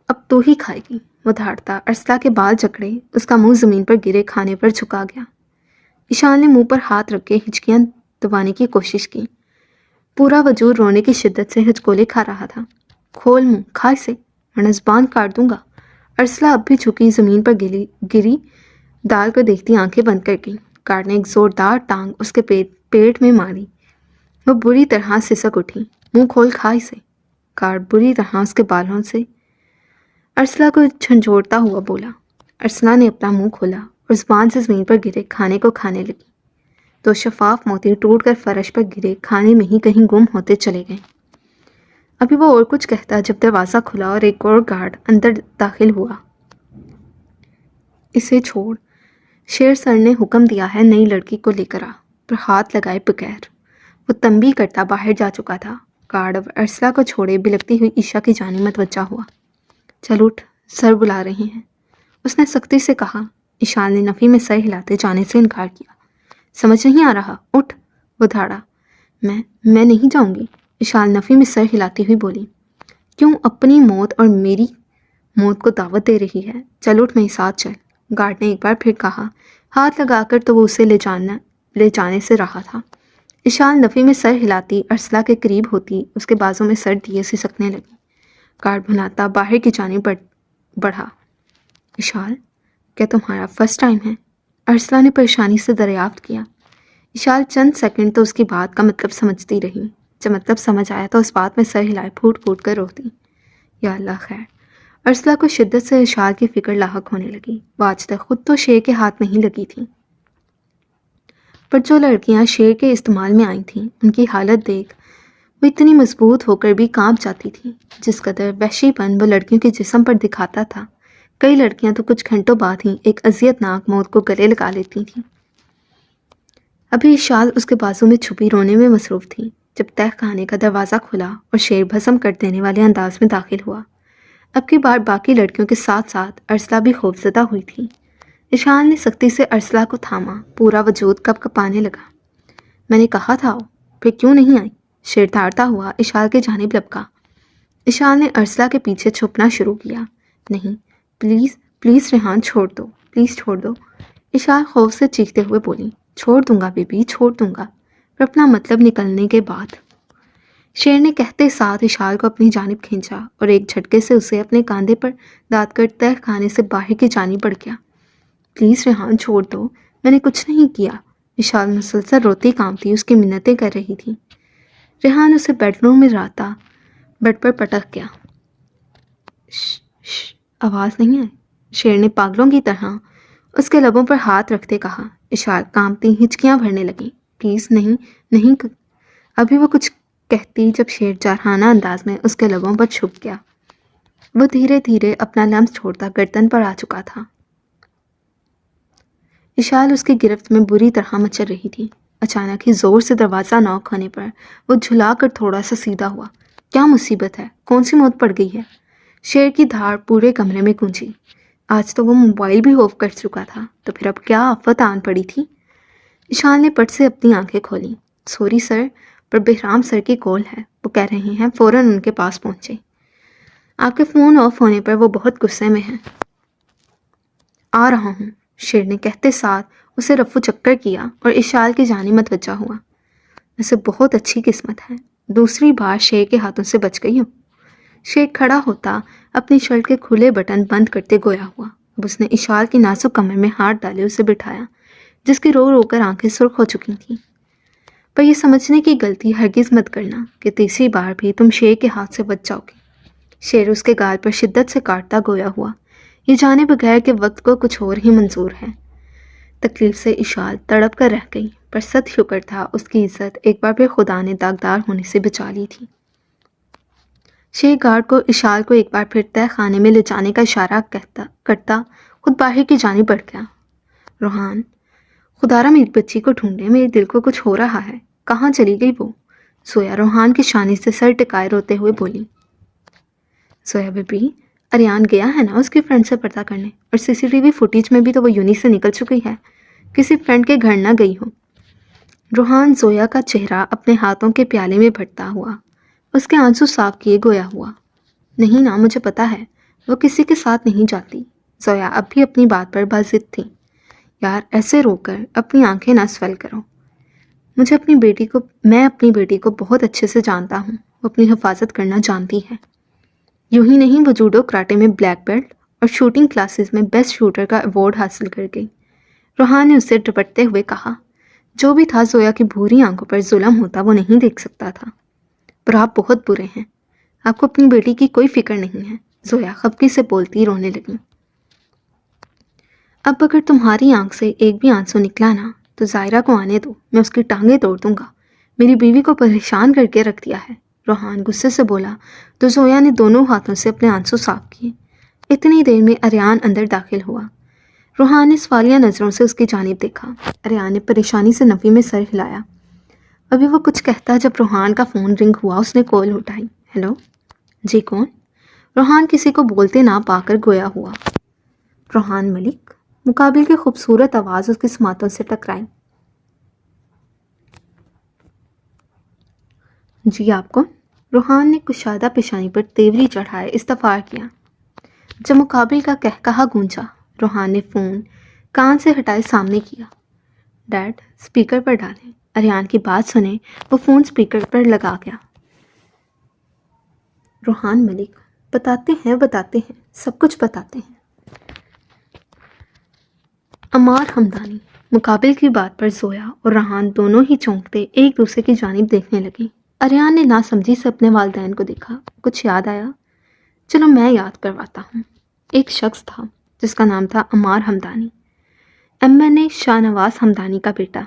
اب تو ہی کھائے گی۔ وہ دھاڑتا ارسلہ کے بال جکڑے اس کا منہ زمین پر گرے کھانے پر جھکا گیا۔ اشال نے منہ پر ہاتھ رکھ کے ہچکیاں دبانے کی کوشش کی۔ پورا وجود رونے کی شدت سے ہچکولے کھا رہا تھا۔ کھول منہ، کھا اسے ورنہ زبان کاٹ دوں گا۔ ارسلہ اب بھی جھکی زمین پر گری دال کو دیکھتی آنکھیں بند کر گئی۔ گارڈ نے ایک زوردار ٹانگ اس کے پیٹ میں ماری۔ وہ بری طرح سسک اٹھی۔ منہ کھول، کھا اسے۔ گارڈ بری طرح اس کے بالوں سے ارسلہ کو جھنجھوڑتا ہوا بولا۔ ارسلہ نے اپنا منہ کھولا اور زبان سے زمین پر گرے کھانے کو کھانے لگی۔ تو شفاف موتی ٹوٹ کر فرش پر گرے کھانے میں ہی کہیں گم ہوتے چلے گئے۔ ابھی وہ اور کچھ کہتا جب دروازہ کھلا اور ایک اور گارڈ اندر داخل ہوا۔ اسے چھوڑ، شیر سر نے حکم دیا ہے نئی لڑکی کو لے کر آ، پر ہاتھ لگائے بغیر۔ وہ تنبیہ کرتا باہر جا چکا تھا۔ گارڈ اب ارسلہ کو چھوڑے بلکتی ہوئی عشا کی جانب متوجہ ہوا۔ چل اٹھ، سر بلا رہے ہیں، اس نے سختی سے کہا۔ اشال نے نفی میں سر ہلاتے جانے سے انکار کیا۔ سمجھ نہیں آ رہا، اٹھ۔ وہ دھاڑا۔ میں نہیں جاؤں گی، اشال نفی میں سر ہلاتی ہوئی بولی۔ کیوں اپنی موت اور میری موت کو دعوت دے رہی ہے؟ چل اٹھ، میرے ساتھ چل، گارڈ نے ایک بار پھر کہا، ہاتھ لگا کر تو وہ اسے لے جانے سے رہا تھا۔ اشال نفی میں سر ہلاتی ارسلہ کے قریب ہوتی اس کے بازوں میں سر دیے سسکنے لگی۔ گارڈ بھناتا باہر کی جانب بڑھا۔ اشال، کیا تمہارا فرسٹ ٹائم ہے؟ ارسلہ نے پریشانی سے دریافت کیا۔ اشال چند سیکنڈ تو اس کی بات کا مطلب سمجھتی رہی۔ جب مطلب سمجھ آیا تو اس بات میں سر ہلائے پھوٹ پھوٹ کر روتی۔ یا اللہ خیر۔ ارسلہ کو شدت سے اشال کی فکر لاحق ہونے لگی۔ وہ آج تک خود تو شیر کے ہاتھ نہیں لگی تھی، پر جو لڑکیاں شیر کے استعمال میں آئی تھیں ان کی حالت دیکھ وہ اتنی مضبوط ہو کر بھی کانپ جاتی تھی۔ جس قدر وحشی پن وہ لڑکیوں کے جسم پر دکھاتا تھا، کئی لڑکیاں تو کچھ گھنٹوں بعد ہی ایک اذیت ناک موت کو گلے لگا لیتی تھیں۔ ابھی اشال اس کے بازو میں چھپی رونے میں مصروف تھی جب تہ خانے کا دروازہ کھلا اور شیر بھسم کر دینے والے انداز میں داخل ہوا۔ اب کی بار باقی لڑکیوں کے ساتھ ساتھ ارسلہ بھی خوفزدہ ہوئی تھی۔ اشال نے سختی سے ارسلہ کو تھاما، پورا وجود کپ کپانے لگا۔ میں نے کہا تھا پھر کیوں نہیں آئی؟ شیر دھاڑتا ہوا اشال کے جانب لپکا۔ اشال نے ارسلہ کے پیچھے چھپنا شروع کیا۔ نہیں، پلیز پلیز ریحان چھوڑ دو، پلیز چھوڑ دو، اشال خوف سے چیختے ہوئے بولی۔ چھوڑ دوں گا بیبی، چھوڑ دوں گا، پر اپنا مطلب نکلنے کے بعد۔ شیر نے کہتے ساتھ اشال کو اپنی جانب کھینچا اور ایک جھٹکے سے اسے اپنے کاندھے پر داد کر تہ خانے سے باہر کی جانب بڑھ گیا۔ پلیز ریحان چھوڑ دو، میں نے کچھ نہیں کیا۔ اشال مسلسل روتی کانپتی اس کی منتیں کر رہی تھی۔ ریحان اسے بیڈ روم میں راتا بیڈ پر پٹک گیا۔ شش، آواز نہیں آئی، شیر نے پاگلوں کی طرح اس کے لبوں پر ہاتھ رکھتے کہا۔ اشال کانپتی ہچکیاں بھرنے لگی۔ پلیز نہیں، نہیں۔ ابھی وہ کچھ کہتی جب شیر جارحانہ انداز میں اس کے لبوں پر چھپ گیا۔ وہ دھیرے دھیرے اپنا لمس چھوڑتا گردن پر آ چکا تھا۔ اشال اس کی گرفت میں بری طرح مچل رہی تھی۔ اچانک ہی زور سے دروازہ نوک ہونے پر وہ جھلا کر تھوڑا سا سیدھا ہوا۔ کیا مصیبت ہے؟ کون سی موت پڑ گئی ہے؟ شیر کی دھاڑ پورے کمرے میں گونجی۔ آج تو وہ موبائل بھی آف کر چکا تھا، تو پھر اب کیا آفت آن پڑی تھی؟ اشال نے پٹ سے اپنی آنکھیں کھولیں۔ سوری سر، پر بہرام سر کی کال ہے، وہ کہہ رہے ہیں فوراً ان کے پاس پہنچے۔ آپ کے فون آف ہونے پر وہ بہت غصے میں ہیں۔ آ رہا ہوں، شیر نے کہتے ساتھ اسے رفو چکر کیا اور اشال کی جانب متوجہ ہوا۔ ویسے بہت اچھی قسمت ہے، دوسری بار شیر کے ہاتھوں سے بچ گئی ہوں۔ شیر کھڑا ہوتا اپنی شرٹ کے کھلے بٹن بند کرتے گویا ہوا۔ اب اس نے اشال کی نازک کمر میں ہاتھ ڈالے اسے بٹھایا، جس کی رو رو کر آنکھیں سرخ ہو چکی تھیں۔ پر یہ سمجھنے کی غلطی ہرگز مت کرنا کہ تیسری بار بھی تم شیر کے ہاتھ سے بچ جاؤ گے۔ شیر اس کے گال پر شدت سے کاٹتا گویا ہوا، یہ جانے بغیر کہ وقت کو کچھ اور ہی منظور ہے۔ تکلیف سے اشال تڑپ کر رہ گئی، پر صد شکر تھا اس کی عزت ایک بار پھر خدا نے داغدار ہونے سے بچا لی تھی۔ شیر گارڈ کو اشال کو ایک بار پھر تہ خانے میں لے جانے کا اشارہ کرتا خود باہر کی جانب بڑھ گیا۔ روحان، خدا را میری بچی کو ڈھونڈے، میرے دل کو کچھ ہو رہا ہے، کہاں چلی گئی وہ؟ زویا روحان کی شانے سے سر ٹکائے روتے ہوئے بولی۔ زویا بیبی، اریان گیا ہے نا اس کی فرینڈ سے پردہ کرنے، اور سی سی ٹی وی فوٹیج میں بھی تو وہ یونی سے نکل چکی ہے، کسی فرینڈ کے گھر نہ گئی ہو۔ روحان زویا کا چہرہ اپنے ہاتھوں کے پیالے میں بھرتا ہوا اس کے آنسو صاف کیے گویا ہوا۔ نہیں نا، مجھے پتا ہے وہ کسی کے ساتھ نہیں جاتی۔ زویا اب بھی اپنی بات پر باضد تھی۔ یار ایسے رو کر اپنی آنکھیں نہ سویل کرو، میں اپنی بیٹی کو بہت اچھے سے جانتا ہوں، وہ اپنی حفاظت کرنا جانتی ہے۔ یوں ہی نہیں، وہ جوڈو کراٹے میں بلیک بیلٹ اور شوٹنگ کلاسز میں بیسٹ شوٹر کا ایوارڈ حاصل کر گئی۔ روحان نے اسے ڈپٹتے ہوئے کہا۔ جو بھی تھا زویا کی بھوری آنکھوں پر ظلم ہوتا وہ نہیں دیکھ سکتا تھا۔ پر آپ بہت برے ہیں، آپ کو اپنی بیٹی کی کوئی فکر نہیں ہے، زویا خفگی سے بولتی رونے لگی۔ اب اگر تمہاری آنکھ سے ایک بھی آنسو نکلا نا تو زائرہ کو آنے دو، میں اس کی ٹانگیں توڑ دوں گا، میری بیوی کو پریشان کر کے رکھ دیا ہے، روحان غصے سے بولا تو زویا نے دونوں ہاتھوں سے اپنے آنسو صاف کیے۔ اتنی دیر میں اریان اندر داخل ہوا۔ روحان نے سوالیہ نظروں سے اس کی جانب دیکھا۔ اریان نے پریشانی سے نفی میں سر ہلایا۔ ابھی وہ کچھ کہتا جب روحان کا فون رنگ ہوا، اس نے کال اٹھائی۔ ہیلو، جی کون؟ روحان کسی کو بولتے نہ پا کر گویا ہوا۔ روحان ملک، مقابل کی خوبصورت آواز اس کی سماعتوں سے ٹکرائی۔ جی آپ کون؟ روحان نے کشادہ پیشانی پر تیوری چڑھائے استفار کیا۔ جب مقابل کا کہا گونجا، روحان نے فون کان سے ہٹائے سامنے کیا۔ ڈیڈ، سپیکر پر ڈالیں۔ اریان کی بات سنے وہ فون سپیکر پر لگا گیا۔ روحان ملک، بتاتے ہیں سب کچھ بتاتے ہیں۔ عمار حمدانی۔ مقابل کی بات پر زویا اور ریحان دونوں ہی چونکتے ایک دوسرے کی جانب دیکھنے لگے۔ اریان نے ناسمجھی سے اپنے والدین کو دیکھا۔ کچھ یاد آیا؟ چلو میں یاد کرواتا ہوں۔ ایک شخص تھا جس کا نام تھا عمار حمدانی، MN شاہ نواز حمدانی کا بیٹا،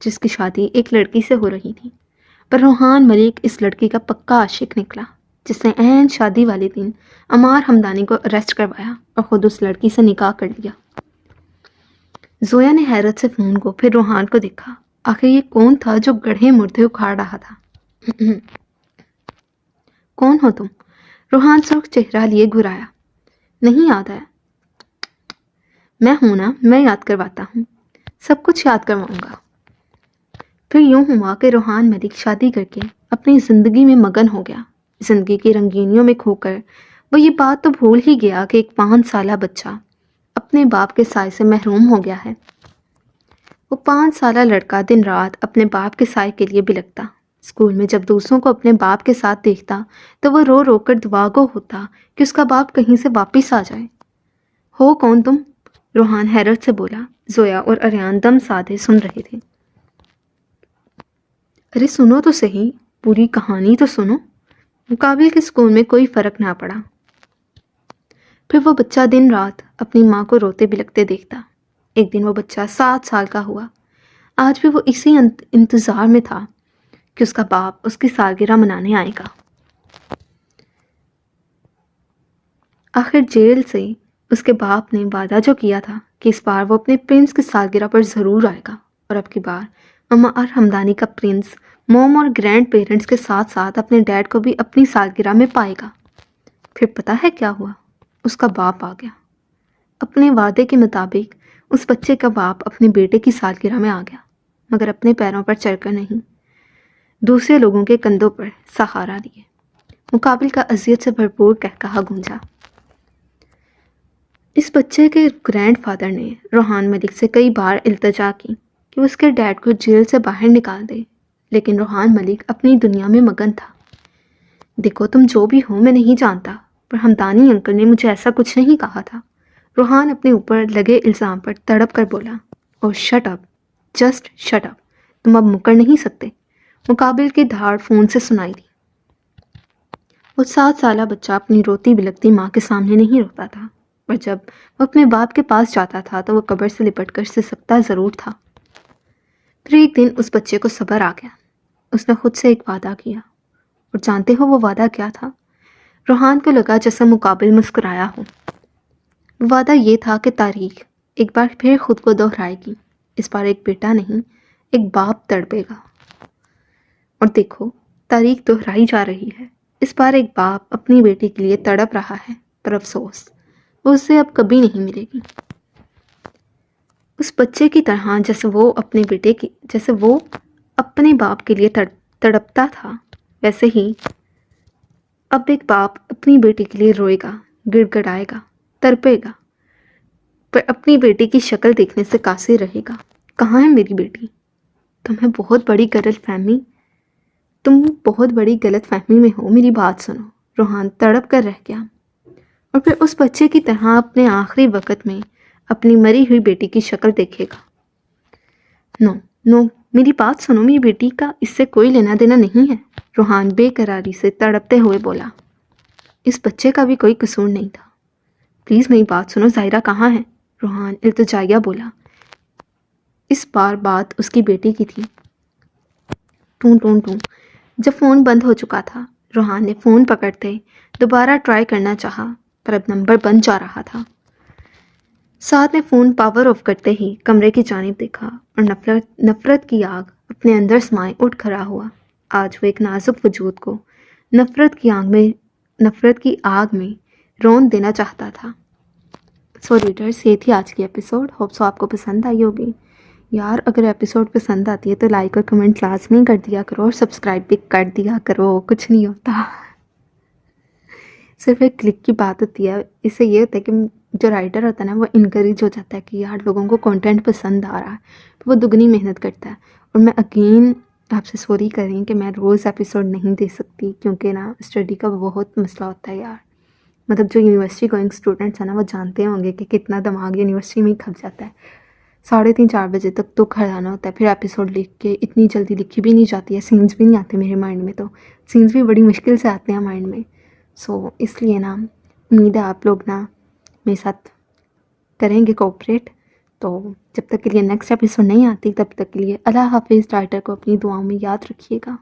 جس کی شادی ایک لڑکی سے ہو رہی تھی، پر روحان ملک اس لڑکی کا پکا عاشق نکلا، جس نے عین شادی والے دن عمار حمدانی کو اریسٹ کروایا اور خود اس لڑکی سے نکاح کر لیا۔ زویا نے حیرت سے فون کو پھر روحان کو دیکھا۔ آخر یہ کون تھا جو گڑھے مردے اکھاڑ رہا تھا؟ کون ہو تم؟ روحان سرخ چہرہ لیے گھرایا۔ نہیں یاد آیا؟ میں ہوں نا، میں یاد کرواتا ہوں، سب کچھ یاد کرواؤں گا۔ پھر یوں ہوا کہ روحان ملک شادی کر کے اپنی زندگی میں مگن ہو گیا۔ زندگی کی رنگینیوں میں کھو کر وہ یہ بات تو بھول ہی گیا کہ ایک 5 سالہ بچہ اپنے باپ کے سائے سے محروم ہو گیا ہے۔ وہ 5 سالہ لڑکا دن رات اپنے باپ کے سائے کے لیے بلکتا۔ اسکول میں جب دوسروں کو اپنے باپ کے ساتھ دیکھتا تو وہ رو رو کر دعا گو ہوتا کہ اس کا باپ کہیں سے واپس آ جائے۔ ہو کون تم؟ روحان حیرت سے بولا۔ زویا اور اریان دم سادھے سن رہے تھے۔ ارے سنو تو صحیح، پوری کہانی تو سنو۔ مقابل کے سکون میں کوئی فرق نہ پڑا۔ پھر وہ بچہ دن رات اپنی ماں کو روتے بلکتے دیکھتا۔ ایک دن وہ بچہ 7 سال کا ہوا۔ آج بھی وہ اسی انتظار میں تھا کہ اس کا باپ اس کی سالگرہ منانے آئے گا۔ آخر جیل سے اس کے باپ نے وعدہ جو کیا تھا کہ اس بار وہ اپنے پرنس کی سالگرہ پر ضرور آئے گا، اور اب کی بار عمار حمدانی کا پرنس موم اور گرینڈ پیرنٹس کے ساتھ ساتھ اپنے ڈیڈ کو بھی اپنی سالگرہ میں پائے گا۔ پھر پتہ ہے کیا ہوا؟ اس کا باپ آ گیا۔ اپنے وعدے کے مطابق اس بچے کا باپ اپنے بیٹے کی سالگرہ میں آ گیا، مگر اپنے پیروں پر چڑھ کر نہیں، دوسرے لوگوں کے کندھوں پر سہارا لیے۔ مقابل کا اذیت سے بھرپور قہقہہ گونجا۔ اس بچے کے گرینڈ فادر نے روحان ملک سے کئی بار التجا کی کہ وہ اس کے ڈیڈ کو جیل سے باہر نکال دے، لیکن روحان ملک اپنی دنیا میں مگن تھا۔ دیکھو تم جو بھی ہو میں نہیں جانتا، پر حمدانی انکل نے مجھے ایسا کچھ نہیں کہا تھا۔ روحان اپنے اوپر لگے الزام پر تڑپ کر بولا۔ اور shut up, just shut up, تم اب مکر نہیں سکتے۔ مقابل کی دھاڑ فون سے سنائی دی۔ وہ 7 سالہ بچہ اپنی روتی بلکتی ماں کے سامنے نہیں روتا تھا، پر جب وہ اپنے باپ کے پاس جاتا تھا تو وہ قبر سے لپٹ کر سسکتا ضرور تھا۔ پھر ایک دن اس بچے کو صبر آ گیا۔ اس نے خود سے ایک وعدہ کیا، اور جانتے ہو وہ وعدہ کیا تھا؟ روحان کو لگا جیسے مقابل مسکرایا ہو۔ وہ وعدہ یہ تھا کہ تاریخ ایک بار پھر خود کو دہرائے گی۔ اس بار ایک بیٹا نہیں، ایک باپ تڑپے گا۔ اور دیکھو تاریخ دہرائی جا رہی ہے۔ اس بار ایک باپ اپنی بیٹی کے لیے تڑپ رہا ہے، پر افسوس وہ اسے اب کبھی نہیں ملے گی۔ اس بچے کی طرح جیسے وہ اپنے باپ کے لیے تڑپتا تھا، ویسے ہی اب ایک باپ اپنی بیٹی کے لیے روئے گا، گڑ گڑائے گا، تڑپے گا، پر اپنی بیٹی کی شکل دیکھنے سے قاصر رہے گا۔ کہاں ہے میری بیٹی؟ تم بہت بڑی غلط فہمی میں ہو، میری بات سنو۔ روحان تڑپ کر رہ گیا، اور پھر اس بچے کی طرح اپنے آخری وقت میں اپنی مری ہوئی بیٹی کی شکل دیکھے گا۔ نو، میری بات سنو، میری بیٹی کا اس سے کوئی لینا دینا نہیں ہے، روحان بے قراری سے تڑپتے ہوئے بولا۔ اس بچے کا بھی کوئی قصور نہیں تھا۔ پلیز میری بات سنو، ظاہرہ کہاں ہے؟ روحان التجائیہ بولا۔ اس بار بات اس کی بیٹی کی تھی۔ Tone tone tone. جب فون بند ہو چکا تھا، روحان نے فون پکڑتے دوبارہ ٹرائی کرنا چاہا، پر اب نمبر بند جا رہا تھا۔ ساتھ نے فون پاور آف کرتے ہی کمرے کی جانب دیکھا، اور نفرت کی آگ اپنے اندر سمائے اٹھ کھڑا ہوا۔ آج وہ ایک نازک وجود کو نفرت کی آگ میں رون دینا چاہتا تھا۔ سو ریڈرز، یہ تھی آج کی ایپیسوڈ۔ ہوپ سو آپ کو پسند آئی ہوگی۔ یار اگر ایپیسوڈ پسند آتی ہے تو لائک اور کمنٹ لازمی کر دیا کرو، اور سبسکرائب بھی کر دیا کرو، کچھ نہیں ہوتا، صرف ایک کلک کی بات ہوتی ہے۔ اس سے یہ ہوتا ہے کہ جو رائٹر ہوتا ہے نا، وہ انکریج ہو جاتا ہے کہ یار لوگوں کو کنٹینٹ پسند آ رہا ہے، تو وہ دگنی محنت کرتا ہے۔ اور میں اگین آپ سے سوری کریں کہ میں روز ایپیسوڈ نہیں دے سکتی، کیونکہ نا اسٹڈی کا بہت مسئلہ ہوتا ہے یار، مطلب جو یونیورسٹی گوئنگ اسٹوڈنٹس ہیں نا وہ جانتے ہوں گے کہ کتنا دماغ یونیورسٹی میں ہی کھپ جاتا ہے. 3:30-4 بجے تک تو کھڑا آنا ہوتا ہے، پھر ایپیسوڈ لکھ کے اتنی جلدی لکھی بھی نہیں جاتی ہے، سینس بھی نہیں آتے میرے مائنڈ میں، تو سینس بھی بڑی مشکل سے آتے ہیں مائنڈ میں. سو اس لیے نا امید ہے آپ لوگ نا میرے ساتھ کریں گے کوآپریٹ. تو جب تک کے لیے نیکسٹ ایپیسوڈ نہیں آتی تب تک کے لیے اللہ حافظ. رائٹر کو اپنی دعاؤں میں یاد رکھیے گا.